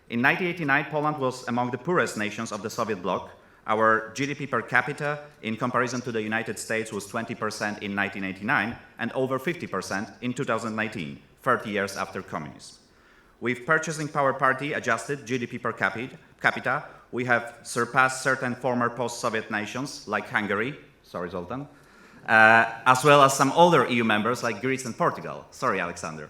In 1989, Poland was among the poorest nations of the Soviet bloc. Our GDP per capita, in comparison to the United States, was 20% in 1989 and over 50% in 2019, 30 years after communism. With Purchasing Power Party adjusted GDP per capita, we have surpassed certain former post-Soviet nations like Hungary, sorry Zoltan, as well as some older EU members like Greece and Portugal. Sorry, Alexander.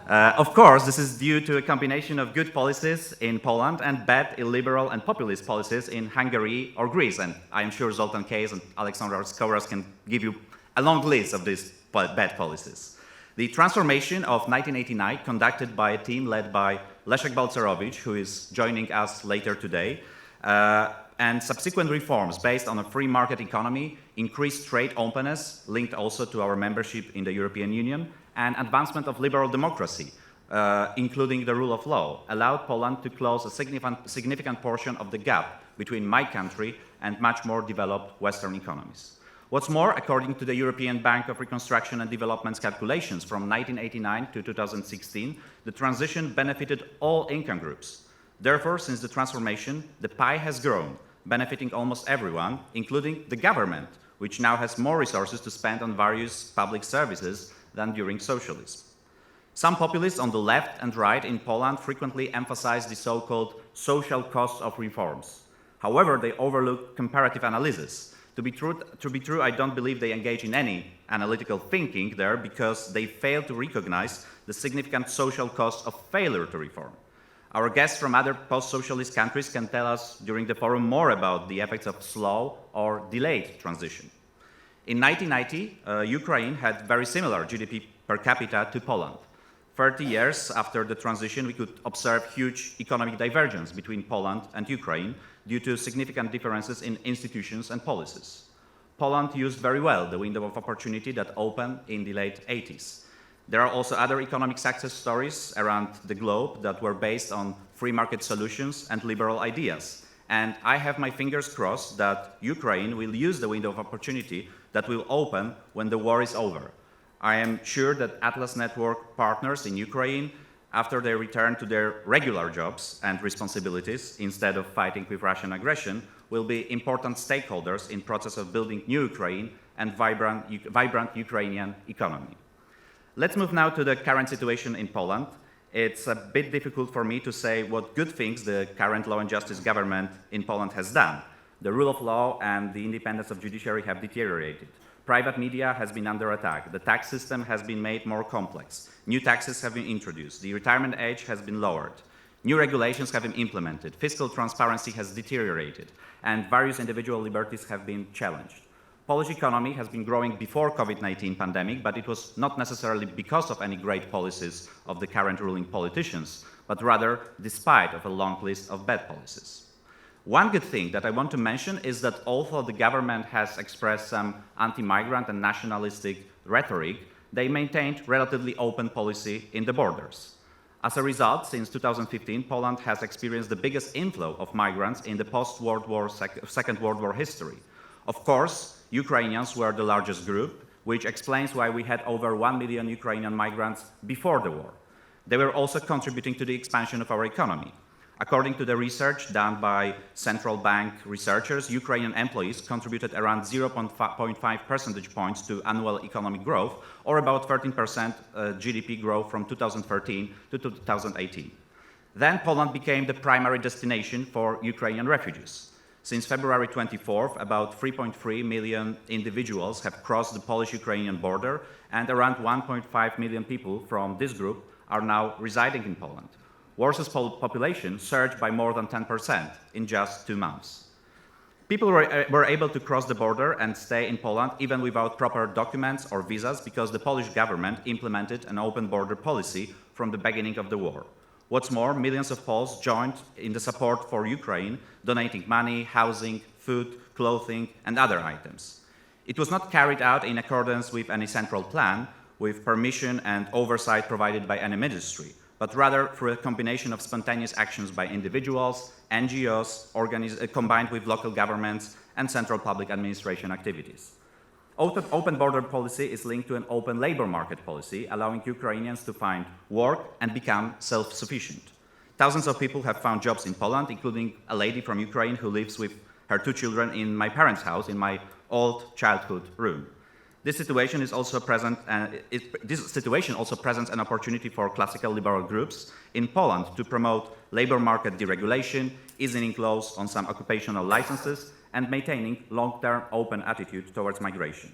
Of course, this is due to a combination of good policies in Poland and bad, illiberal and populist policies in Hungary or Greece. And I am sure Zoltan Case and Alexander Skouras can give you a long list of these bad policies. The transformation of 1989, conducted by a team led by Leszek Balcerowicz, who is joining us later today, and subsequent reforms based on a free market economy, increased trade openness, linked also to our membership in the European Union, and advancement of liberal democracy, including the rule of law, allowed Poland to close a significant portion of the gap between my country and much more developed Western economies. What's more, according to the European Bank of Reconstruction and Development's calculations from 1989 to 2016, the transition benefited all income groups. Therefore, since the transformation, the pie has grown, benefiting almost everyone, including the government, which now has more resources to spend on various public services than during socialism. Some populists on the left and right in Poland frequently emphasize the so-called social cost of reforms. However, they overlook comparative analysis. To be true, I don't believe they engage in any analytical thinking there because they fail to recognize the significant social cost of failure to reform. Our guests from other post-socialist countries can tell us during the forum more about the effects of slow or delayed transition. In 1990, Ukraine had very similar GDP per capita to Poland. 30 years after the transition, we could observe huge economic divergence between Poland and Ukraine due to significant differences in institutions and policies. Poland used very well the window of opportunity that opened in the late 80s. There are also other economic success stories around the globe that were based on free market solutions and liberal ideas. And I have my fingers crossed that Ukraine will use the window of opportunity that will open when the war is over. I am sure that Atlas Network partners in Ukraine, after they return to their regular jobs and responsibilities, instead of fighting with Russian aggression, will be important stakeholders in the process of building new Ukraine and vibrant Ukrainian economy. Let's move now to the current situation in Poland. It's a bit difficult for me to say what good things the current Law and Justice government in Poland has done. The rule of law and the independence of judiciary have deteriorated. Private media has been under attack. The tax system has been made more complex. New taxes have been introduced. The retirement age has been lowered. New regulations have been implemented. Fiscal transparency has deteriorated. And various individual liberties have been challenged. Polish economy has been growing before COVID-19 pandemic, but it was not necessarily because of any great policies of the current ruling politicians, but rather despite of a long list of bad policies. One good thing that I want to mention is that although the government has expressed some anti-migrant and nationalistic rhetoric, they maintained relatively open policy in the borders. As a result, since 2015, Poland has experienced the biggest inflow of migrants in the post-World War, Second World War history. Of course, Ukrainians were the largest group, which explains why we had over 1 million Ukrainian migrants before the war. They were also contributing to the expansion of our economy. According to the research done by central bank researchers, Ukrainian employees contributed around 0.5 percentage points to annual economic growth, or about 13% GDP growth from 2013 to 2018. Then Poland became the primary destination for Ukrainian refugees. Since February 24th, about 3.3 million individuals have crossed the Polish-Ukrainian border, and around 1.5 million people from this group are now residing in Poland. Warsaw's population surged by more than 10% in just 2 months. People were able to cross the border and stay in Poland even without proper documents or visas because the Polish government implemented an open border policy from the beginning of the war. What's more, millions of Poles joined in the support for Ukraine, donating money, housing, food, clothing, and other items. It was not carried out in accordance with any central plan, with permission and oversight provided by any ministry, but rather through a combination of spontaneous actions by individuals, NGOs, combined with local governments and central public administration activities. Open border policy is linked to an open labor market policy, allowing Ukrainians to find work and become self-sufficient. Thousands of people have found jobs in Poland, including a lady from Ukraine who lives with her 2 children in my parents' house in my old childhood room. This situation also presents an opportunity for classical liberal groups in Poland to promote labor market deregulation, easing laws on some occupational licenses, and maintaining long-term open attitude towards migration.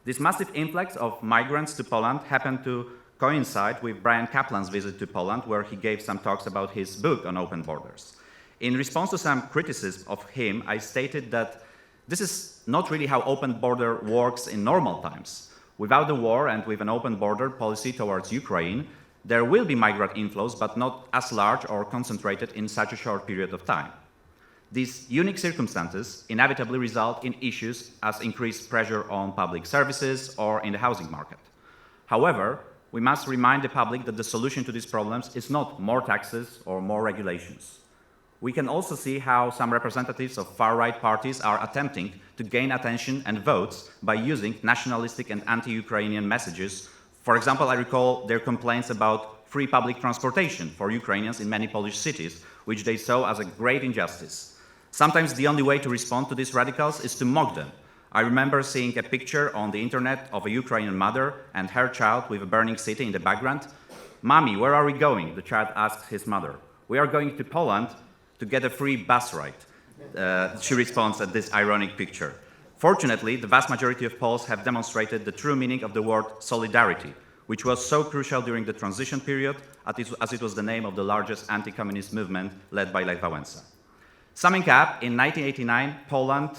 This massive influx of migrants to Poland happened to coincide with Brian Kaplan's visit to Poland, where he gave some talks about his book on open borders. In response to some criticism of him, I stated that this is not really how open border works in normal times. Without the war and with an open border policy towards Ukraine, there will be migrant inflows, but not as large or concentrated in such a short period of time. These unique circumstances inevitably result in issues as increased pressure on public services or in the housing market. However, we must remind the public that the solution to these problems is not more taxes or more regulations. We can also see how some representatives of far-right parties are attempting to gain attention and votes by using nationalistic and anti-Ukrainian messages. For example, I recall their complaints about free public transportation for Ukrainians in many Polish cities, which they saw as a great injustice. Sometimes the only way to respond to these radicals is to mock them. I remember seeing a picture on the internet of a Ukrainian mother and her child with a burning city in the background. "Mommy, where are we going?" the child asked his mother. "We are going to Poland to get a free bus ride." She responds at this ironic picture. Fortunately, the vast majority of Poles have demonstrated the true meaning of the word solidarity, which was so crucial during the transition period, as it was the name of the largest anti-communist movement led by Lech Wałęsa. Summing up, in 1989, Poland,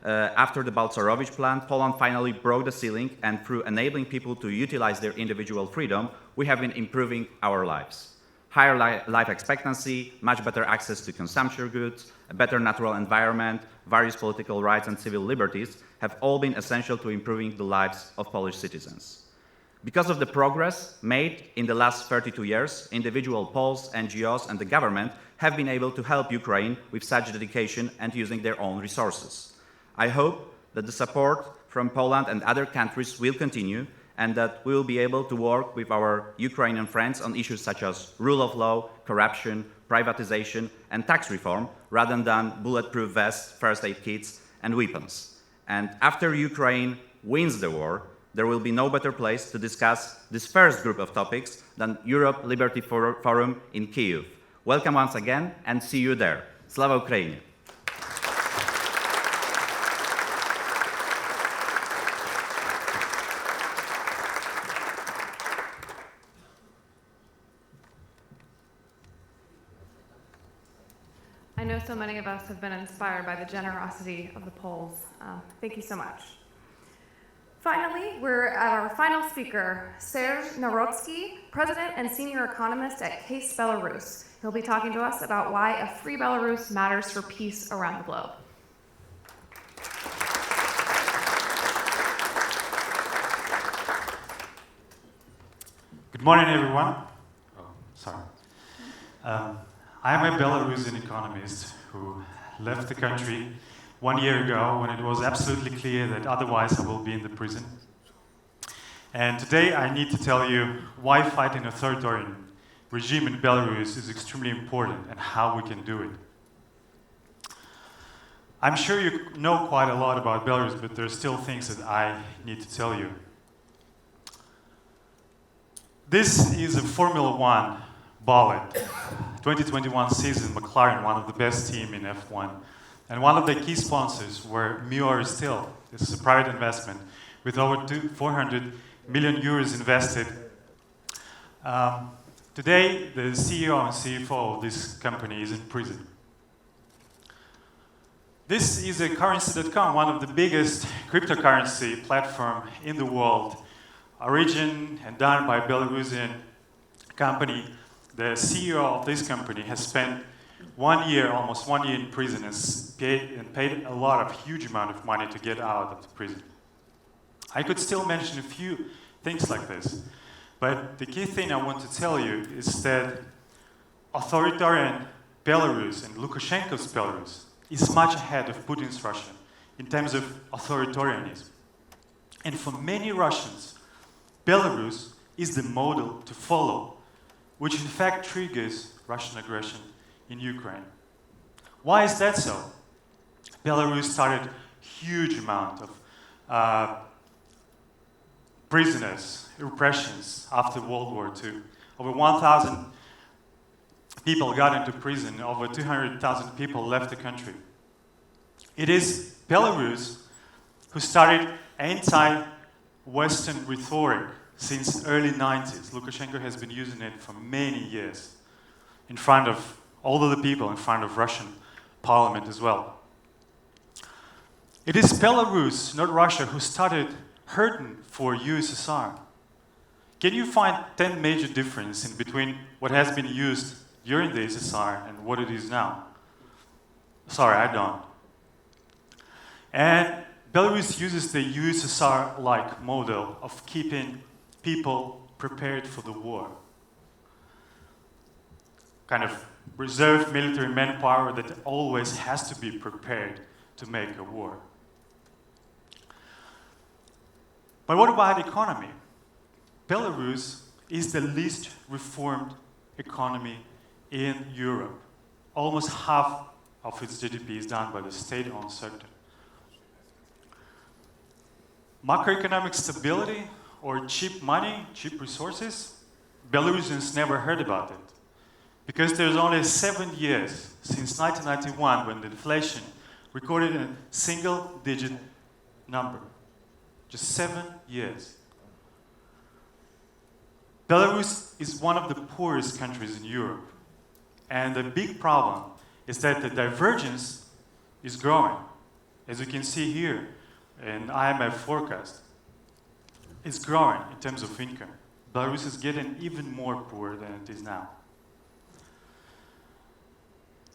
after the Balcerowicz Plan, Poland finally broke the ceiling, and through enabling people to utilize their individual freedom, we have been improving our lives. Higher life expectancy, much better access to consumption goods, a better natural environment, various political rights and civil liberties have all been essential to improving the lives of Polish citizens. Because of the progress made in the last 32 years, individual Poles, NGOs, and the government have been able to help Ukraine with such dedication and using their own resources. I hope that the support from Poland and other countries will continue, and that we will be able to work with our Ukrainian friends on issues such as rule of law, corruption, privatization, and tax reform, rather than bulletproof vests, first aid kits, and weapons. And after Ukraine wins the war, there will be no better place to discuss this first group of topics than Europe Liberty Forum in Kyiv. Welcome once again, and see you there. Slava Ukraini! I know so many of us have been inspired by the generosity of the Poles. Thank you so much. Finally, we're at our final speaker, Serge Narodsky, President and Senior Economist at Case Belarus. He'll be talking to us about why a free Belarus matters for peace around the globe. Good morning, everyone. Oh, sorry. I'm a Belarusian economist who left the country 1 year ago when it was absolutely clear that otherwise I will be in the prison. And today I need to tell you why fighting an authoritarian regime in Belarus is extremely important and how we can do it. I'm sure you know quite a lot about Belarus, but there are still things that I need to tell you. This is a Formula One bullet, 2021 season, McLaren, one of the best teams in F1. And one of the key sponsors were Muir Steel. This is a private investment with over 400 million euros invested. Today, the CEO and CFO of this company is in prison. This is a currency.com, one of the biggest cryptocurrency platform in the world, origin and done by a Belarusian company. The CEO of this company has spent 1 year, almost 1 year in prison, and paid a lot of huge amount of money to get out of the prison. I could still mention a few things like this, but the key thing I want to tell you is that authoritarian Belarus and Lukashenko's Belarus is much ahead of Putin's Russia in terms of authoritarianism. And for many Russians, Belarus is the model to follow, which in fact triggers Russian aggression in Ukraine. Why is that so? Belarus started huge amount of prisoners, repressions after World War II. Over 1,000 people got into prison, over 200,000 people left the country. It is Belarus who started anti-Western rhetoric since early 90s. Lukashenko has been using it for many years in front of all of the people, in front of Russian parliament as well. It is Belarus, not Russia, who started hurting for USSR. Can you find 10 major differences in between what has been used during the USSR and what it is now? Sorry, I don't. And Belarus uses the USSR-like model of keeping people prepared for the war. Kind of reserved military manpower that always has to be prepared to make a war. But what about economy? Belarus is the least reformed economy in Europe. Almost half of its GDP is done by the state-owned sector. macroeconomic stability or cheap money, cheap resources, Belarusians never heard about it. Because there's only 7 years since 1991 when the inflation recorded a single-digit number. Just 7 years. Belarus is one of the poorest countries in Europe. And the big problem is that the divergence is growing. As you can see here in IMF forecast, it's growing in terms of income. Belarus is getting even more poor than it is now.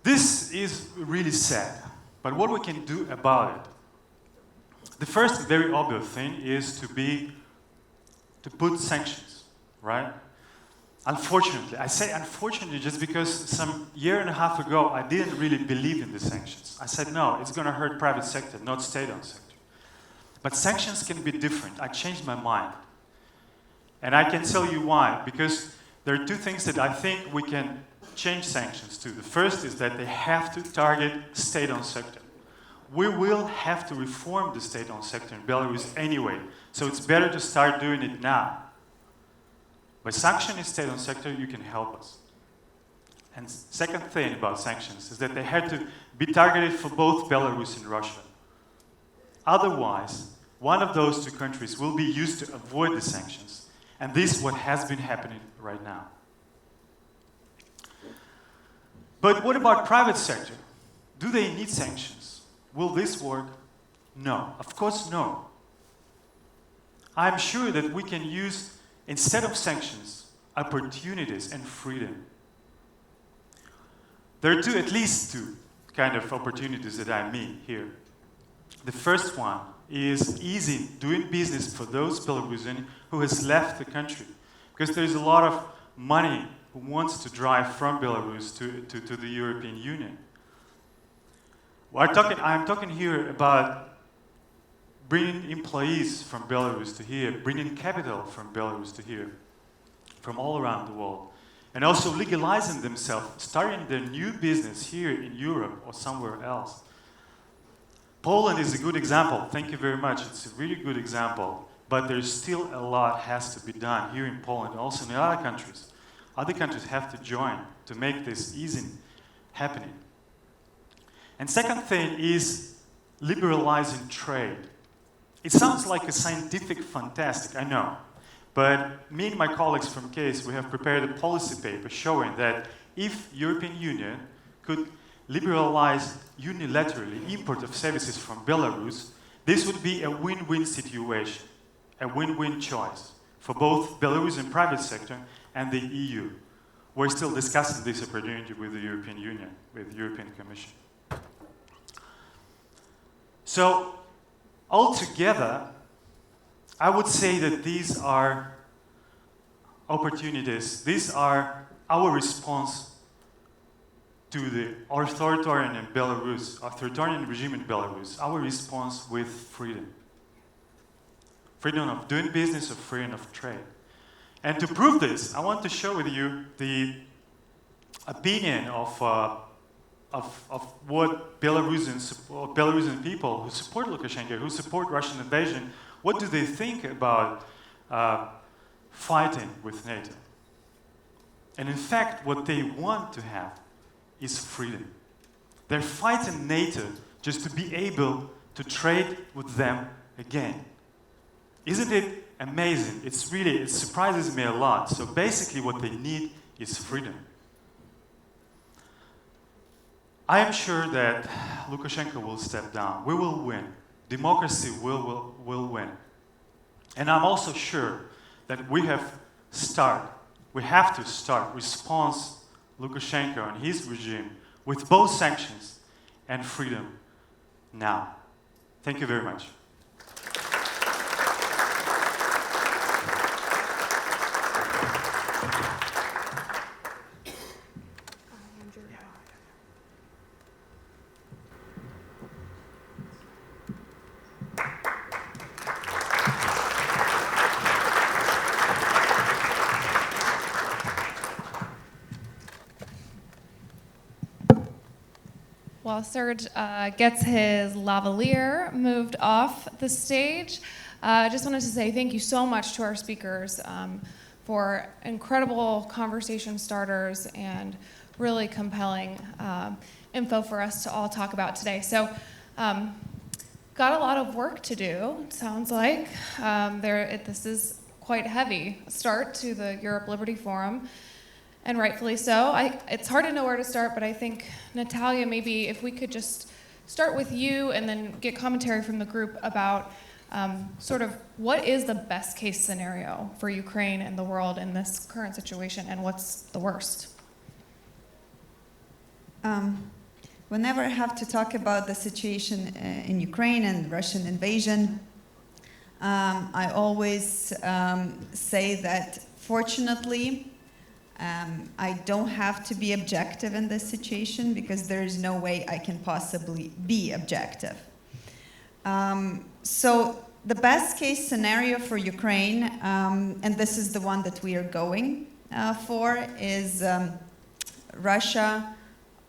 This is really sad, but what we can do about it? The first very obvious thing is to put sanctions, right? Unfortunately, I say unfortunately just because some year and a half ago I didn't really believe in the sanctions. I said no, it's going to hurt private sector, not state-owned sector. But sanctions can be different. I changed my mind. And I can tell you why, because there are two things that I think we can change sanctions to. The first is that they have to target state-owned sector. We will have to reform the state-owned sector in Belarus anyway, so it's better to start doing it now. By sanctioning state-owned sector, you can help us. And second thing about sanctions is that they had to be targeted for both Belarus and Russia. Otherwise, one of those two countries will be used to avoid the sanctions, and this is what has been happening right now. But what about private sector? Do they need sanctions? Will this work? No, of course no. I'm sure that we can use, instead of sanctions, opportunities and freedom. There are at least two kind of opportunities that I mean here. The first one is easy doing business for those Belarusians who has left the country, because there's a lot of money who wants to drive from Belarus to the European Union. I'm talking here about bringing employees from Belarus to here, bringing capital from Belarus to here, from all around the world, and also legalizing themselves, starting their new business here in Europe or somewhere else. Poland is a good example. Thank you very much. It's a really good example, but there's still a lot has to be done here in Poland, also in other countries. Other countries have to join to make this easy happening. And second thing is liberalizing trade. It sounds like a scientific fantastic, I know. But me and my colleagues from CASE, we have prepared a policy paper showing that if European Union could liberalize unilaterally import of services from Belarus, this would be a win-win situation, a win-win choice for both Belarusian private sector and the EU. We're still discussing this opportunity with the European Union, with the European Commission. So, altogether, I would say that these are opportunities, these are our response to the authoritarian regime in Belarus, our response with freedom. Freedom of doing business or freedom of trade. And to prove this, I want to share with you the opinion of what Belarusian people who support Lukashenko, who support Russian invasion, what do they think about fighting with NATO? And in fact, what they want to have is freedom. They're fighting NATO just to be able to trade with them again. Isn't it amazing? It surprises me a lot. So basically what they need is freedom. I am sure that Lukashenko will step down. We will win. Democracy will win. And I'm also sure that we have to start response Lukashenko and his regime with both sanctions and freedom now. Thank you very much. While Serge gets his lavalier moved off the stage, I just wanted to say thank you so much to our speakers for incredible conversation starters and really compelling info for us to all talk about today. So, got a lot of work to do, it sounds like. This is quite heavy start to the Europe Liberty Forum, and rightfully so. It's hard to know where to start, but I think, Natalia, maybe if we could just start with you and then get commentary from the group about sort of what is the best case scenario for Ukraine and the world in this current situation, and what's the worst? Whenever I have to talk about the situation in Ukraine and Russian invasion, I always say that fortunately, I don't have to be objective in this situation because there is no way I can possibly be objective. So the best case scenario for Ukraine, and this is the one that we are going for, is Russia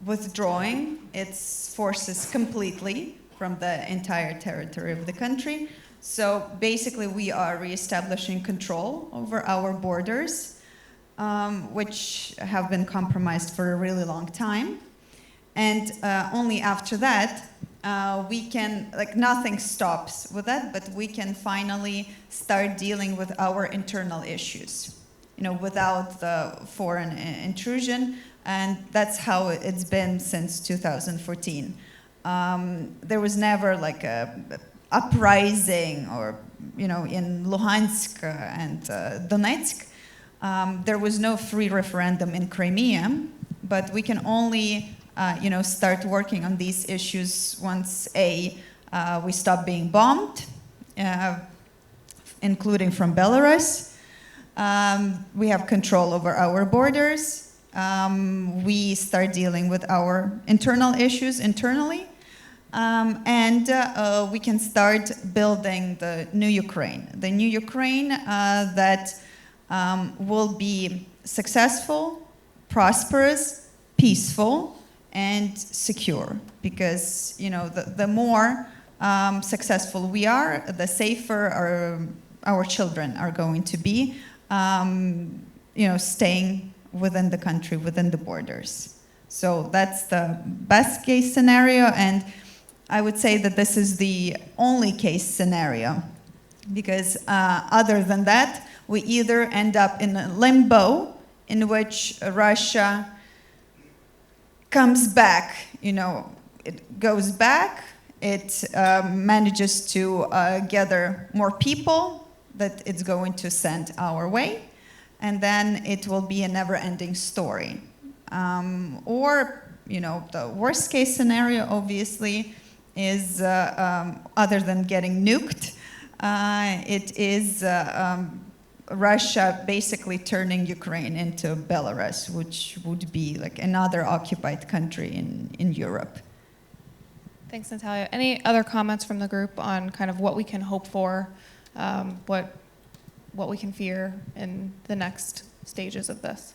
withdrawing its forces completely from the entire territory of the country. So basically we are reestablishing control over our borders, which have been compromised for a really long time. And only after that, we can, nothing stops with that, but we can finally start dealing with our internal issues, without the foreign intrusion. And that's how it's been since 2014. There was never a uprising or, in Luhansk and Donetsk. There was no free referendum in Crimea, but we can only, start working on these issues once we stop being bombed, including from Belarus. We have control over our borders. We start dealing with our internal issues internally, and we can start building the new Ukraine. The new Ukraine that will be successful, prosperous, peaceful, and secure. Because the more successful we are, the safer our children are going to be, staying within the country, within the borders. So that's the best case scenario, and I would say that this is the only case scenario, because other than that, we either end up in a limbo in which Russia comes back, it goes back, it manages to gather more people that it's going to send our way, and then it will be a never-ending story. Or, the worst case scenario, obviously, is, other than getting nuked, it is Russia basically turning Ukraine into Belarus, which would be another occupied country in Europe. Thanks, Natalia. Any other comments from the group on kind of what we can hope for, what we can fear in the next stages of this?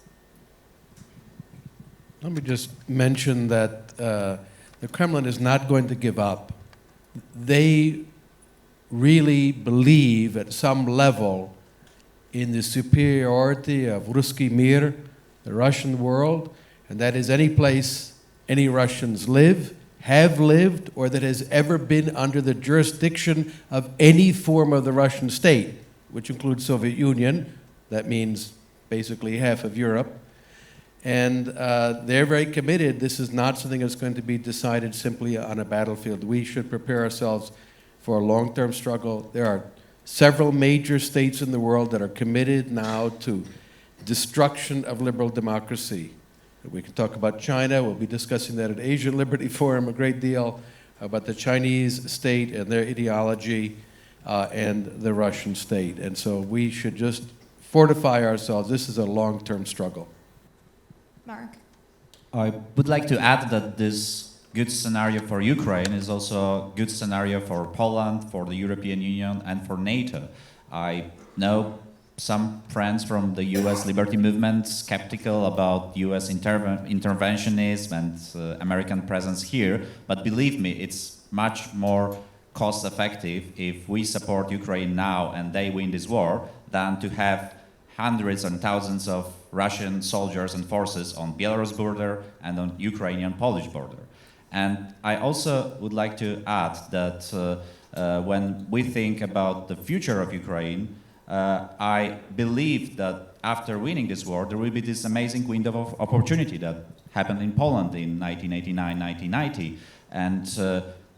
Let me just mention that the Kremlin is not going to give up. They really believe at some level in the superiority of Ruski Mir, the Russian world, and that is any place any Russians live, have lived, or that has ever been under the jurisdiction of any form of the Russian state, which includes Soviet Union. That means basically half of Europe. And they're very committed. This is not something that's going to be decided simply on a battlefield. We should prepare ourselves for a long-term struggle. There are several major states in the world that are committed now to destruction of liberal democracy. We can talk about China. We'll be discussing that at Asian Liberty Forum a great deal, about the Chinese state and their ideology and the Russian state. And so we should just fortify ourselves. This is a long-term struggle. Mark? I would like to add that this good scenario for Ukraine is also a good scenario for Poland, for the European Union, and for NATO. I know some friends from the US Liberty Movement skeptical about US interventionism and American presence here, but believe me, it's much more cost effective if we support Ukraine now and they win this war than to have hundreds and thousands of Russian soldiers and forces on Belarus border and on Ukrainian-Polish border. And I also would like to add that when we think about the future of Ukraine, I believe that after winning this war, there will be this amazing window of opportunity that happened in Poland in 1989, 1990. And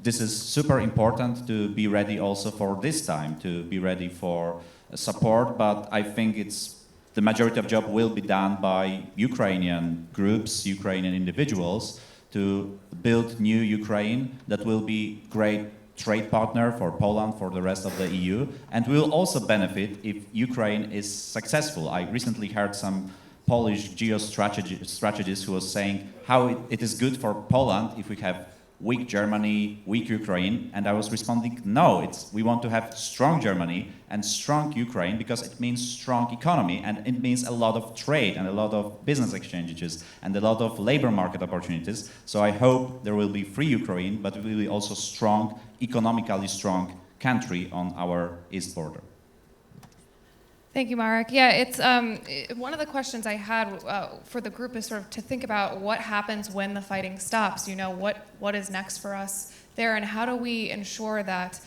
this is super important to be ready also for this time, to be ready for support. But I think the majority of job will be done by Ukrainian groups, Ukrainian individuals, to build new Ukraine that will be great trade partner for Poland, for the rest of the EU, and will also benefit if Ukraine is successful. I recently heard some Polish geostrategists who was saying how it is good for Poland if we have weak Germany, weak Ukraine, and I was responding, no, we want to have strong Germany and strong Ukraine because it means strong economy and it means a lot of trade and a lot of business exchanges and a lot of labor market opportunities. So I hope there will be free Ukraine, but it will be also strong, economically strong country on our east border. Thank you, Marek. Yeah, it's one of the questions I had for the group is sort of to think about what happens when the fighting stops. You know, what is next for us there, and how do we ensure that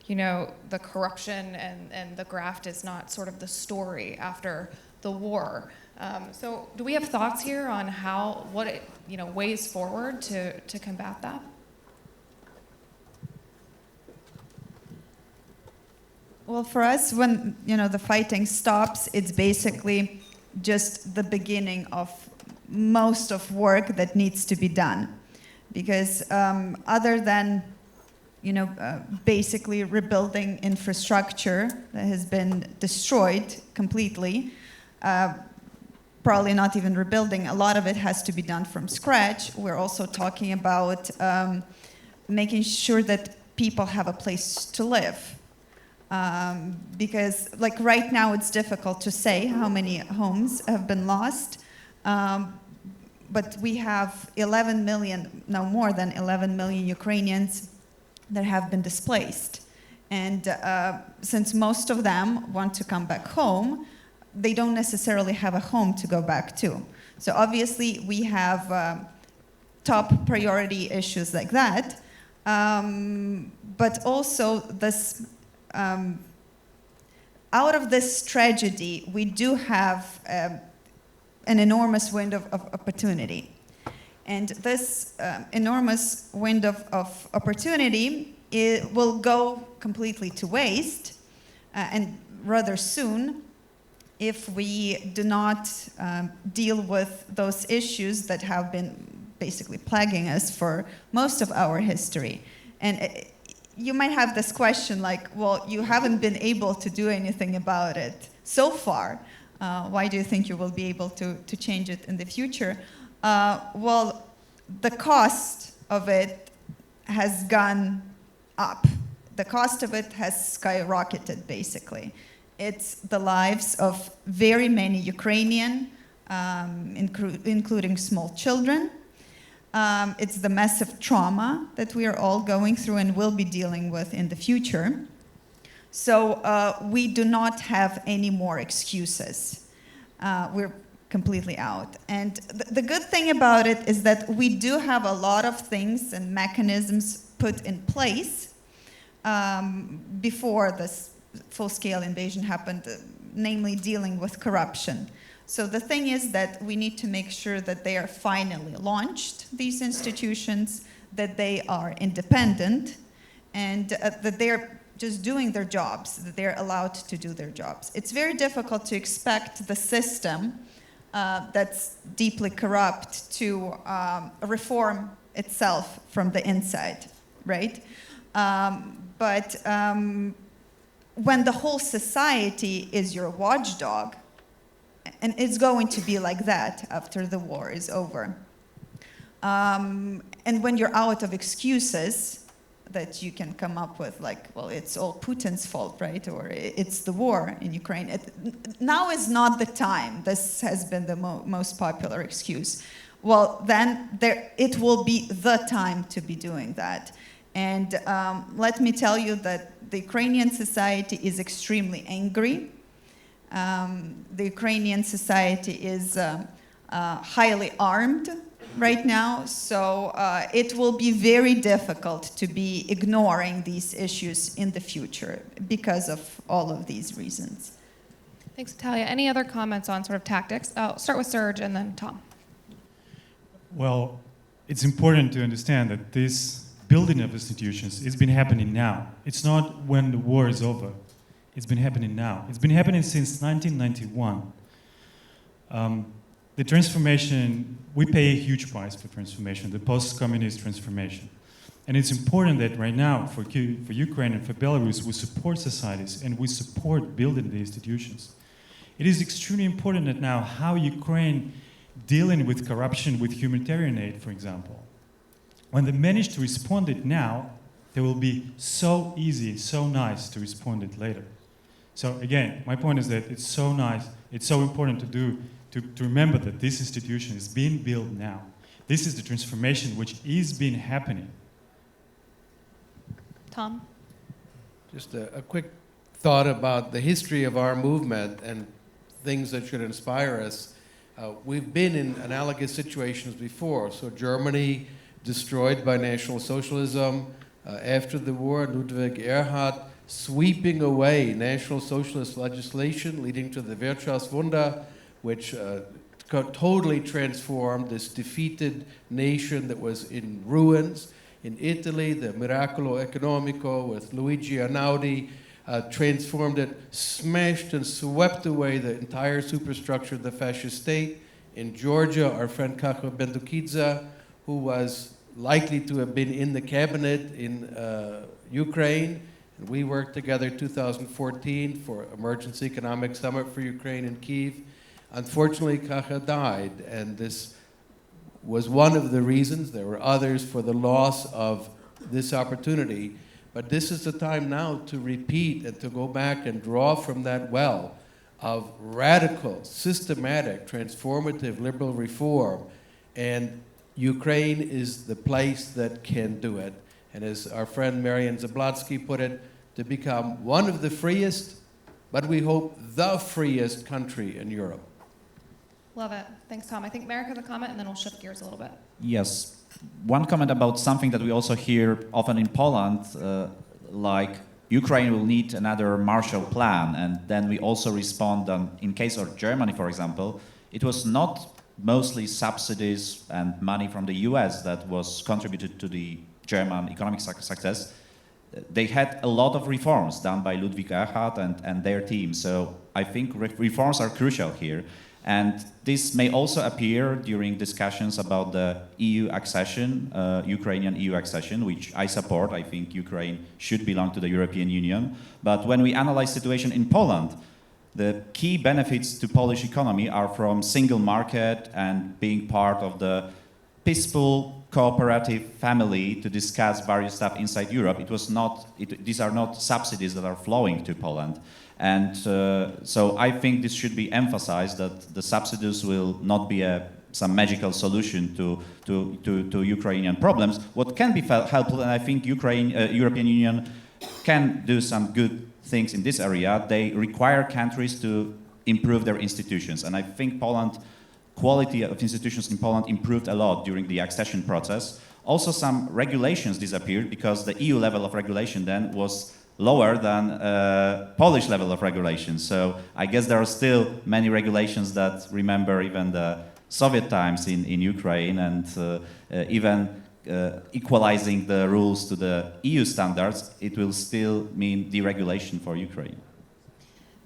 you know, the corruption and the graft is not sort of the story after the war. So, do we have thoughts here on ways forward to combat that? Well, for us, when the fighting stops, it's basically just the beginning of most of work that needs to be done, because other than basically rebuilding infrastructure that has been destroyed completely, probably not even rebuilding. A lot of it has to be done from scratch. We're also talking about making sure that people have a place to live. Because like right now it's difficult to say how many homes have been lost, but we have 11 million, no more than 11 million Ukrainians that have been displaced. And since most of them want to come back home, they don't necessarily have a home to go back to. So obviously we have top priority issues like that, but also this out of this tragedy, we do have an enormous window of opportunity. And this enormous window of opportunity will go completely to waste, and rather soon, if we do not deal with those issues that have been basically plaguing us for most of our history. And you might have this question like, well, you haven't been able to do anything about it so far. Why do you think you will be able to change it in the future? Well, the cost of it has gone up. The cost of it has skyrocketed, basically. It's the lives of very many Ukrainian, including small children. It's the massive trauma that we are all going through and will be dealing with in the future. So we do not have any more excuses. We're completely out. And the good thing about it is that we do have a lot of things and mechanisms put in place before this full-scale invasion happened, namely dealing with corruption. So the thing is that we need to make sure that they are finally launched, these institutions, that they are independent, and that they're just doing their jobs, that they're allowed to do their jobs. It's very difficult to expect the system that's deeply corrupt to reform itself from the inside, right? But when the whole society is your watchdog, and it's going to be like that after the war is over. And when you're out of excuses that you can come up with, like, well, it's all Putin's fault, right? Or it's the war in Ukraine. Now is not the time. This has been the most popular excuse. Well, then it will be the time to be doing that. And let me tell you that the Ukrainian society is extremely angry. The Ukrainian society is highly armed right now, so it will be very difficult to be ignoring these issues in the future because of all of these reasons. Thanks, Natalia. Any other comments on sort of tactics? I'll start with Serge and then Tom. Well, it's important to understand that this building of institutions has been happening now. It's not when the war is over. It's been happening now. It's been happening since 1991. The transformation, we pay a huge price for transformation, the post-communist transformation. And it's important that right now, for Ukraine and for Belarus, we support societies and we support building the institutions. It is extremely important that now how Ukraine dealing with corruption with humanitarian aid, for example. When they manage to respond it now, they will be so easy, so nice to respond it later. So again, my point is that it's so nice, it's so important to remember that this institution is being built now. This is the transformation which is being happening. Tom? Just a quick thought about the history of our movement and things that should inspire us. We've been in analogous situations before. So Germany destroyed by National Socialism. After the war, Ludwig Erhard sweeping away National Socialist legislation, leading to the Wirtschaftswunder, which totally transformed this defeated nation that was in ruins. In Italy, the Miracolo Economico with Luigi Einaudi transformed it, smashed and swept away the entire superstructure of the fascist state. In Georgia, our friend Kakho Bendukidze, who was likely to have been in the cabinet in Ukraine, and we worked together in 2014 for Emergency Economic Summit for Ukraine in Kyiv. Unfortunately, Kakho died, and this was one of the reasons. There were others for the loss of this opportunity. But this is the time now to repeat and to go back and draw from that well of radical, systematic, transformative liberal reform. And Ukraine is the place that can do it. And as our friend Marian Zablotsky put it, to become one of the freest, but we hope the freest country in Europe. Love it. Thanks, Tom. I think Marek has a comment, and then we'll shift gears a little bit. Yes. One comment about something that we also hear often in Poland, like Ukraine will need another Marshall Plan, and then we also respond in case of Germany, for example, it was not mostly subsidies and money from the US that was contributed to the German economic success. They had a lot of reforms done by Ludwig Erhard and their team, so I think reforms are crucial here. And this may also appear during discussions about the EU accession, Ukrainian EU accession, which I support. I think Ukraine should belong to the European Union. But when we analyze situation in Poland, the key benefits to Polish economy are from single market and being part of the peaceful, cooperative family to discuss various stuff inside Europe. These are not subsidies that are flowing to Poland. And so I think this should be emphasized, that the subsidies will not be some magical solution to Ukrainian problems. What can be helpful, and I think European Union can do some good things in this area, they require countries to improve their institutions. And I think quality of institutions in Poland improved a lot during the accession process. Also, some regulations disappeared because the EU level of regulation then was lower than Polish level of regulation. So I guess there are still many regulations that remember even the Soviet times in Ukraine, and even equalizing the rules to the EU standards, it will still mean deregulation for Ukraine.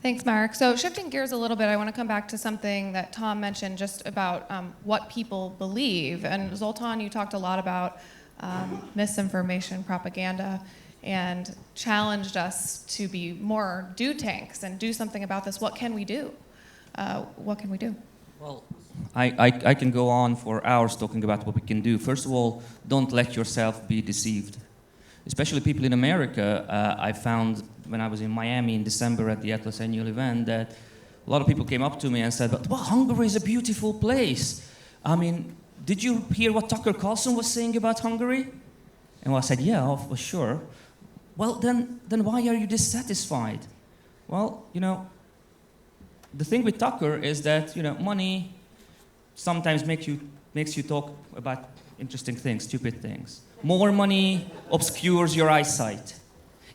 Thanks, Marek. So shifting gears a little bit, I want to come back to something that Tom mentioned just about what people believe. And Zoltan, you talked a lot about misinformation, propaganda, and challenged us to be more do tanks and do something about this. What can we do? What can we do? Well, I can go on for hours talking about what we can do. First of all, don't let yourself be deceived. Especially people in America. I found when I was in Miami in December at the Atlas annual event that a lot of people came up to me and said, "But well, Hungary is a beautiful place. I mean, did you hear what Tucker Carlson was saying about Hungary?" And I said, yeah, for sure. Well, then why are you dissatisfied? Well, the thing with Tucker is that, money sometimes makes you talk about interesting things, stupid things. More money obscures your eyesight.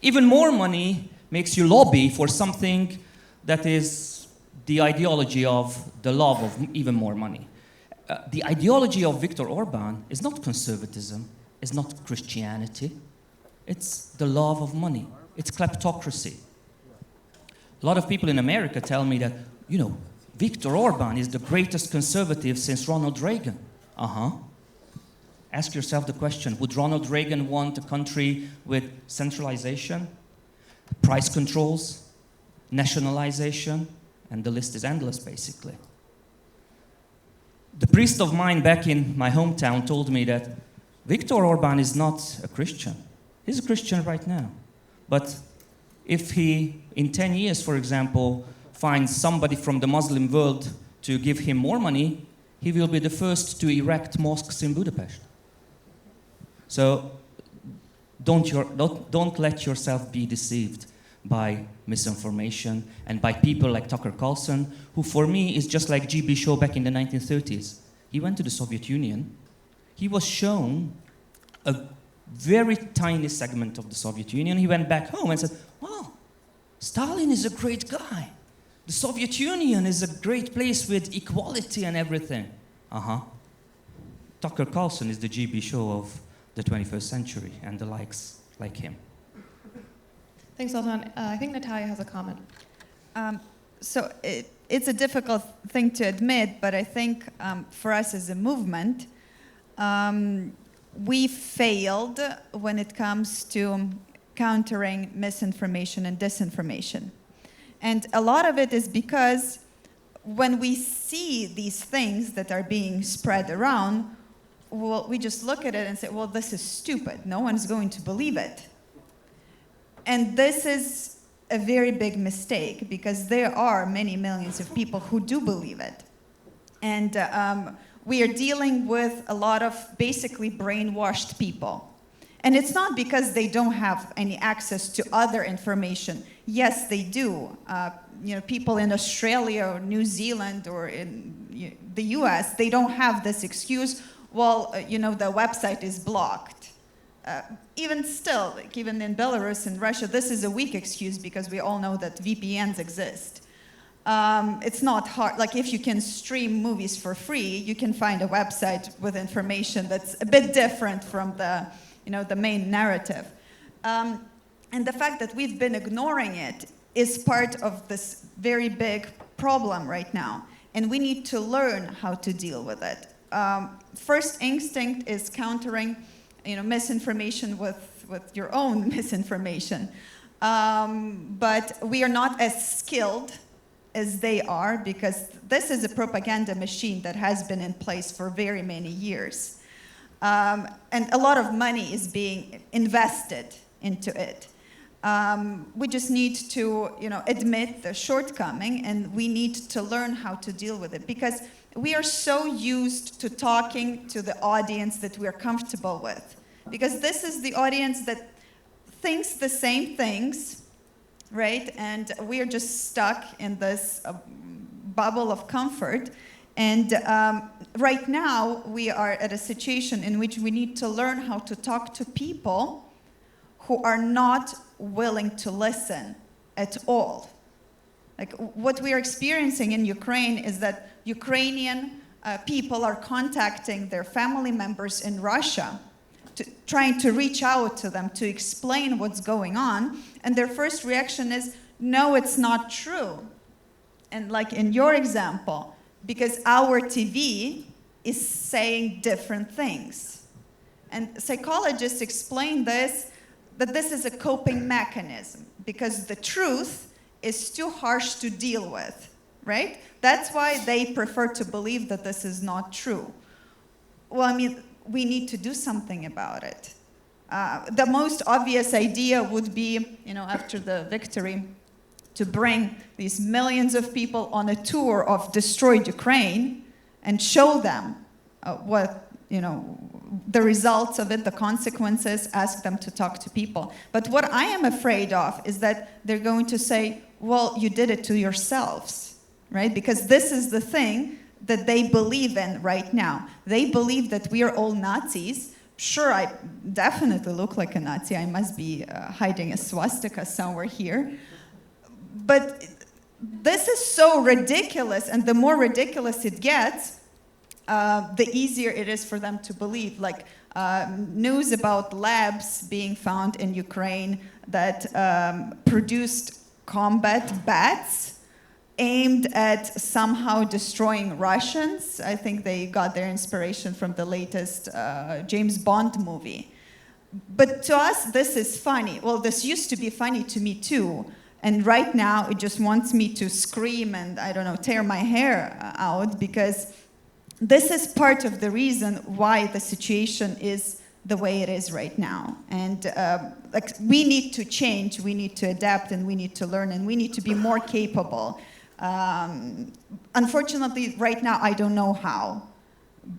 Even more money makes you lobby for something that is the ideology of the love of even more money. The ideology of Viktor Orban is not conservatism, it's not Christianity, it's the love of money, it's kleptocracy. A lot of people in America tell me that, Viktor Orban is the greatest conservative since Ronald Reagan. Ask yourself the question, would Ronald Reagan want a country with centralization, price controls, nationalization, and the list is endless, basically. The priest of mine back in my hometown told me that Viktor Orban is not a Christian. He's a Christian right now. But if he, in 10 years, for example, finds somebody from the Muslim world to give him more money, he will be the first to erect mosques in Budapest. So don't let yourself be deceived by misinformation and by people like Tucker Carlson, who for me is just like G.B. Shaw back in the 1930s. He went to the Soviet Union. He was shown a very tiny segment of the Soviet Union. He went back home and said, wow, Stalin is a great guy. The Soviet Union is a great place with equality and everything. Tucker Carlson is the G.B. Shaw of the 21st century and the likes like him. Thanks, Zoltan. I think Natalia has a comment. So it's a difficult thing to admit, but I think for us as a movement, we failed when it comes to countering misinformation and disinformation. And a lot of it is because when we see these things that are being spread around, well, we just look at it and say, well, this is stupid. No one's going to believe it. And this is a very big mistake because there are many millions of people who do believe it. And we are dealing with a lot of basically brainwashed people. And it's not because they don't have any access to other information. Yes, they do. People in Australia or New Zealand or in the US, they don't have this excuse, well, the website is blocked. Even still, like even in Belarus and Russia, this is a weak excuse because we all know that VPNs exist. It's not hard. Like if you can stream movies for free, you can find a website with information that's a bit different from the main narrative. And the fact that we've been ignoring it is part of this very big problem right now. And we need to learn how to deal with it. First instinct is countering misinformation with your own misinformation. But we are not as skilled as they are because this is a propaganda machine that has been in place for very many years. And a lot of money is being invested into it. We just need to admit the shortcoming, and we need to learn how to deal with it because we are so used to talking to the audience that we are comfortable with. Because this is the audience that thinks the same things, right? And we are just stuck in this bubble of comfort. And right now, we are at a situation in which we need to learn how to talk to people who are not willing to listen at all. Like what we are experiencing in Ukraine is that Ukrainian people are contacting their family members in Russia, trying to reach out to them to explain what's going on. And their first reaction is, no, it's not true. And like in your example, because our TV is saying different things. And psychologists explain this, that this is a coping mechanism because the truth is too harsh to deal with, right? That's why they prefer to believe that this is not true. Well, I mean, we need to do something about it. The most obvious idea would be, after the victory, to bring these millions of people on a tour of destroyed Ukraine and show them what the results of it, the consequences, ask them to talk to people. But what I am afraid of is that they're going to say, well, you did it to yourselves, right? Because this is the thing that they believe in right now. They believe that we are all Nazis. Sure, I definitely look like a Nazi. I must be hiding a swastika somewhere here. But this is so ridiculous, and the more ridiculous it gets, the easier it is for them to believe. Like news about labs being found in Ukraine that produced combat bats aimed at somehow destroying Russians. I think they got their inspiration from the latest James Bond movie. But to us, this is funny. Well, this used to be funny to me too. And right now, it just wants me to scream and, I don't know, tear my hair out, because this is part of the reason why the situation is the way it is right now. And we need to change, we need to adapt, and we need to learn, and we need to be more capable. Unfortunately, right now, I don't know how.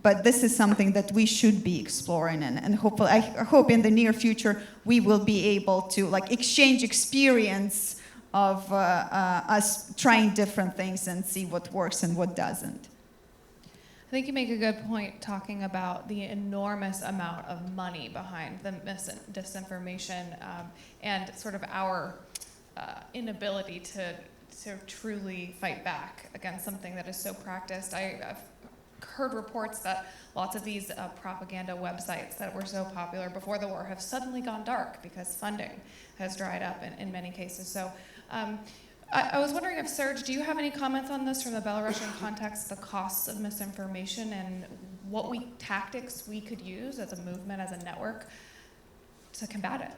But this is something that we should be exploring, and hopefully, I hope in the near future we will be able to exchange experience of us trying different things and see what works and what doesn't. I think you make a good point talking about the enormous amount of money behind the disinformation and sort of our inability to truly fight back against something that is so practiced. I've heard reports that lots of these propaganda websites that were so popular before the war have suddenly gone dark because funding has dried up in many cases. So I was wondering if, Serge, do you have any comments on this from the Belarusian context, the costs of misinformation and what tactics we could use as a movement, as a network, to combat it?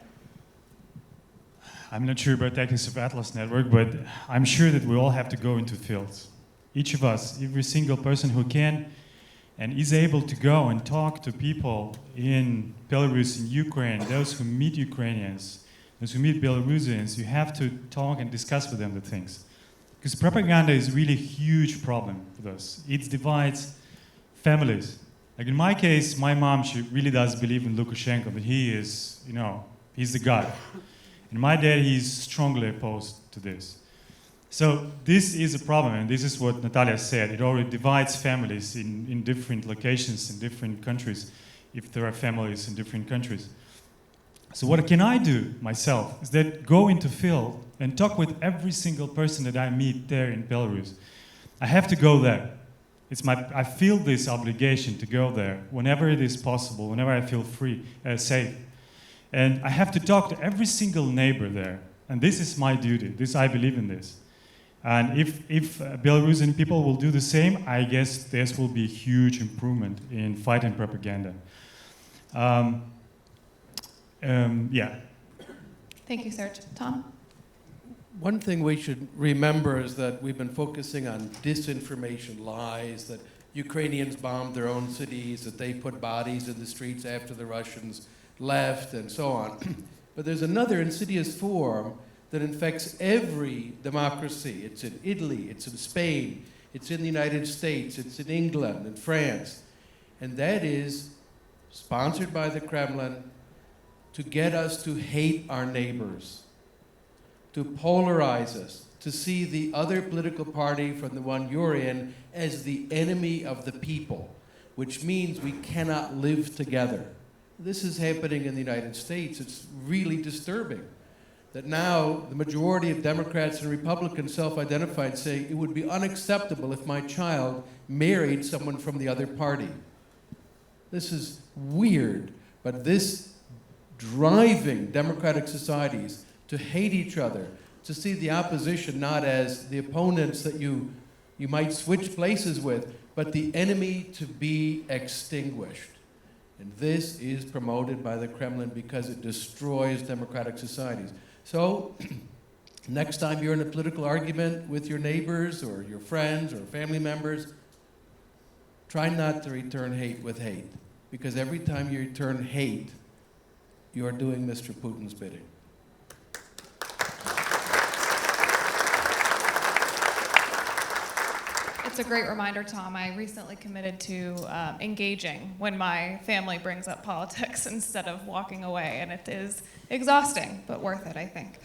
I'm not sure about tactics of Atlas Network, but I'm sure that we all have to go into fields. Each of us, every single person who can and is able to go and talk to people in Belarus, in Ukraine, those who meet Ukrainians, those who meet Belarusians, you have to talk and discuss with them the things. Because propaganda is really a huge problem with us. It divides families. Like in my case, my mom, she really does believe in Lukashenko, that he is, he's the god. And my dad, he's strongly opposed to this. So this is a problem, and this is what Natalia said. It already divides families in different locations, in different countries, if there are families in different countries. So what can I do myself is that go into field and talk with every single person that I meet there in Belarus. I have to go there. I feel this obligation to go there whenever it is possible, whenever I feel safe. And I have to talk to every single neighbor there. And this is my duty. I believe in this. And if Belarusian people will do the same, I guess this will be a huge improvement in fighting propaganda. Yeah. Thank you, Serge. Tom? One thing we should remember is that we've been focusing on disinformation, lies, that Ukrainians bombed their own cities, that they put bodies in the streets after the Russians left, and so on. But there's another insidious form that infects every democracy. It's in Italy, it's in Spain, it's in the United States, it's in England and France. And that is sponsored by the Kremlin to get us to hate our neighbors, to polarize us, to see the other political party from the one you're in as the enemy of the people, which means we cannot live together. This is happening in the United States. It's really disturbing that now the majority of Democrats and Republicans self-identified say it would be unacceptable if my child married someone from the other party. This is weird, but this driving democratic societies to hate each other, to see the opposition not as the opponents that you might switch places with, but the enemy to be extinguished. And this is promoted by the Kremlin because it destroys democratic societies. So, next time you're in a political argument with your neighbors or your friends or family members, try not to return hate with hate. Because every time you return hate, you are doing Mr. Putin's bidding. That's a great reminder, Tom. I recently committed to engaging when my family brings up politics instead of walking away, and it is exhausting, but worth it, I think.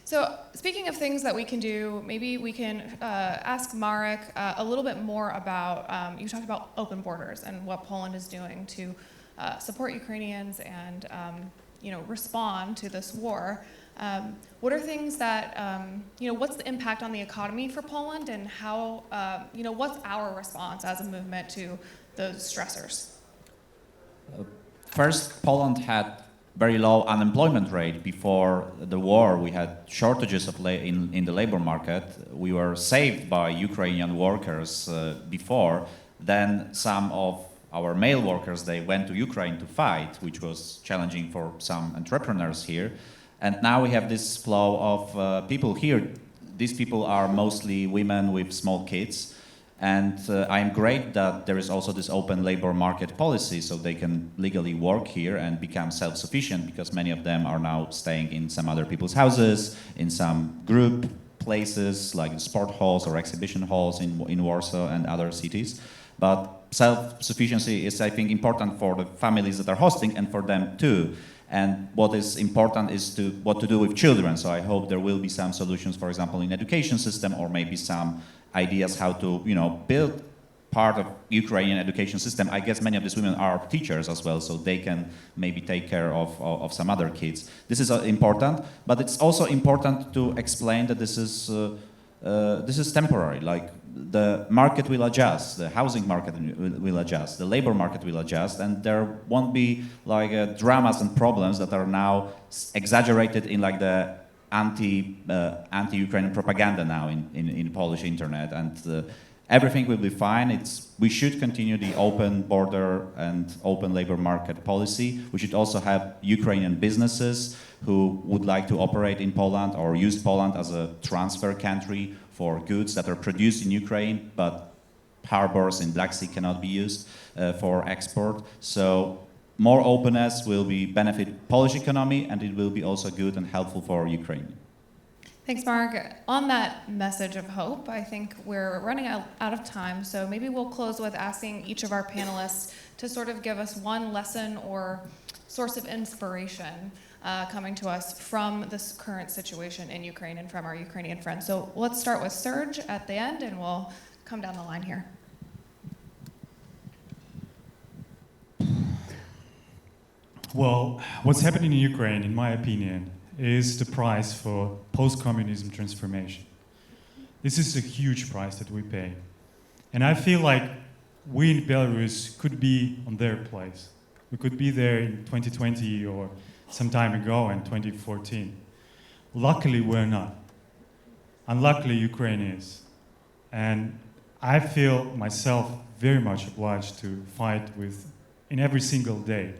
So speaking of things that we can do, maybe we can ask Marek a little bit more about, you talked about open borders and what Poland is doing to support Ukrainians and respond to this war. What are things that, what's the impact on the economy for Poland, and how, what's our response as a movement to those stressors? First, Poland had very low unemployment rate before the war. We had shortages of in the labor market. We were saved by Ukrainian workers before. Then some of our male workers, they went to Ukraine to fight, which was challenging for some entrepreneurs here. And now we have this flow of people here. These people are mostly women with small kids. And I'm great that there is also this open labor market policy, so they can legally work here and become self-sufficient, because many of them are now staying in some other people's houses, in some group places like sport halls or exhibition halls in Warsaw and other cities. But self-sufficiency is, I think, important for the families that are hosting and for them too. And what is important is what to do with children. So I hope there will be some solutions, for example, in education system, or maybe some ideas how to, build part of Ukrainian education system. I guess many of these women are teachers as well, so they can maybe take care of some other kids. This is important, but it's also important to explain that this is temporary. Like, the market will adjust, the housing market will adjust, the labor market will adjust, and there won't be like dramas and problems that are now exaggerated in like the anti-Ukrainian propaganda now in Polish internet, and everything will be fine. We should continue the open border and open labor market policy. We should also have Ukrainian businesses who would like to operate in Poland or use Poland as a transfer country for goods that are produced in Ukraine, but harbors in Black Sea cannot be used for export. So more openness will benefit Polish economy, and it will be also good and helpful for Ukraine. Thanks, Mark. On that message of hope, I think we're running out of time, so maybe we'll close with asking each of our panelists to sort of give us one lesson or source of inspiration coming to us from this current situation in Ukraine and from our Ukrainian friends. So let's start with Serge at the end, and we'll come down the line here. Well, what's happening in Ukraine, in my opinion, is the price for post-communism transformation. This is a huge price that we pay. And I feel like we in Belarus could be on their place. We could be there in 2020 or some time ago in 2014. Luckily, we're not. Unluckily, Ukraine is. And I feel myself very much obliged to fight in every single day,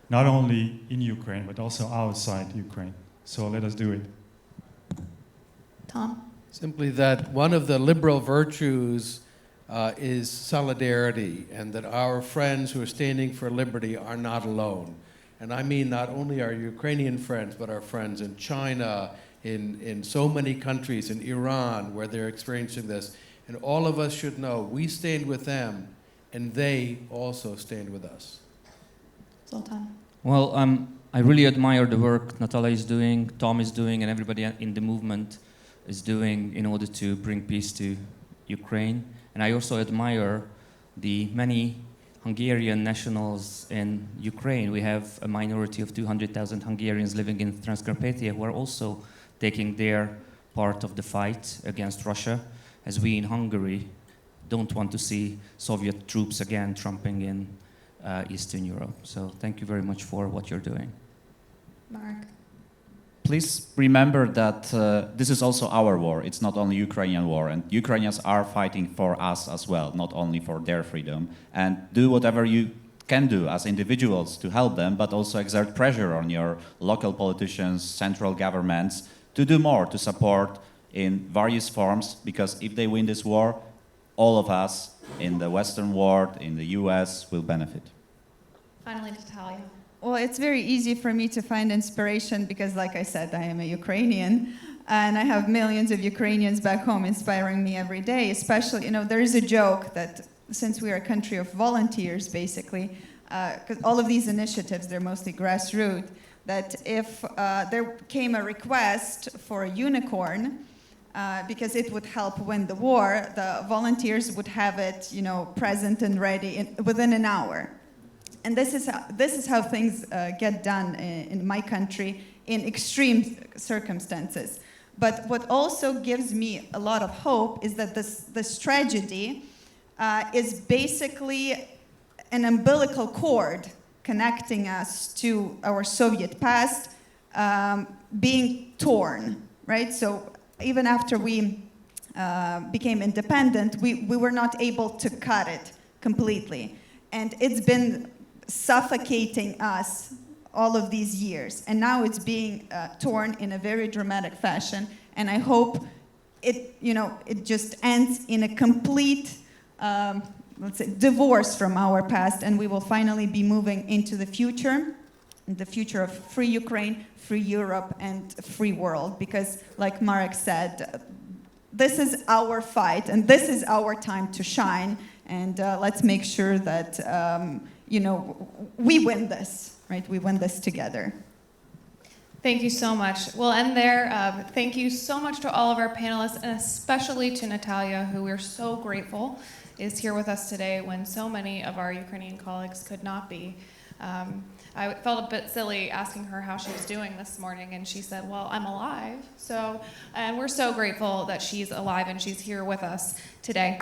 not only in Ukraine, but also outside Ukraine. So let us do it. Tom? Simply that one of the liberal virtues is solidarity, and that our friends who are standing for liberty are not alone. And I mean not only our Ukrainian friends, but our friends in China, in so many countries, in Iran, where they're experiencing this. And all of us should know we stand with them, and they also stand with us. Zoltan? Well, I really admire the work Natalia is doing, Tom is doing, and everybody in the movement is doing in order to bring peace to Ukraine. And I also admire the many Hungarian nationals in Ukraine. We have a minority of 200,000 Hungarians living in Transcarpathia who are also taking their part of the fight against Russia, as we in Hungary don't want to see Soviet troops again trumping in Eastern Europe. So thank you very much for what you're doing. Mark? Please remember that this is also our war. It's not only Ukrainian war, and Ukrainians are fighting for us as well, not only for their freedom. And do whatever you can do as individuals to help them, but also exert pressure on your local politicians, central governments, to do more, to support in various forms, because if they win this war, all of us in the Western world, in the US, will benefit. Finally, Natalia. Well, it's very easy for me to find inspiration because, like I said, I am a Ukrainian. and I have millions of Ukrainians back home inspiring me every day. Especially, there is a joke that since we are a country of volunteers, basically, because all of these initiatives, they're mostly grassroots, that if there came a request for a unicorn, because it would help win the war, the volunteers would have it, present and ready within an hour. And this is how things get done in my country in extreme circumstances. But what also gives me a lot of hope is that this tragedy is basically an umbilical cord connecting us to our Soviet past being torn, right? So even after we became independent, we were not able to cut it completely. And it's been suffocating us all of these years. And now it's being torn in a very dramatic fashion. And I hope it just ends in a complete, let's say, divorce from our past, and we will finally be moving into the future of free Ukraine, free Europe, and free world. Because, like Marek said, this is our fight, and this is our time to shine. And let's make sure that we win this, right? We win this together. Thank you so much. We'll end there. Thank you so much to all of our panelists, and especially to Natalia, who we're so grateful is here with us today when so many of our Ukrainian colleagues could not be. I felt a bit silly asking her how she was doing this morning, and she said, well, I'm alive. And we're so grateful that she's alive and she's here with us today.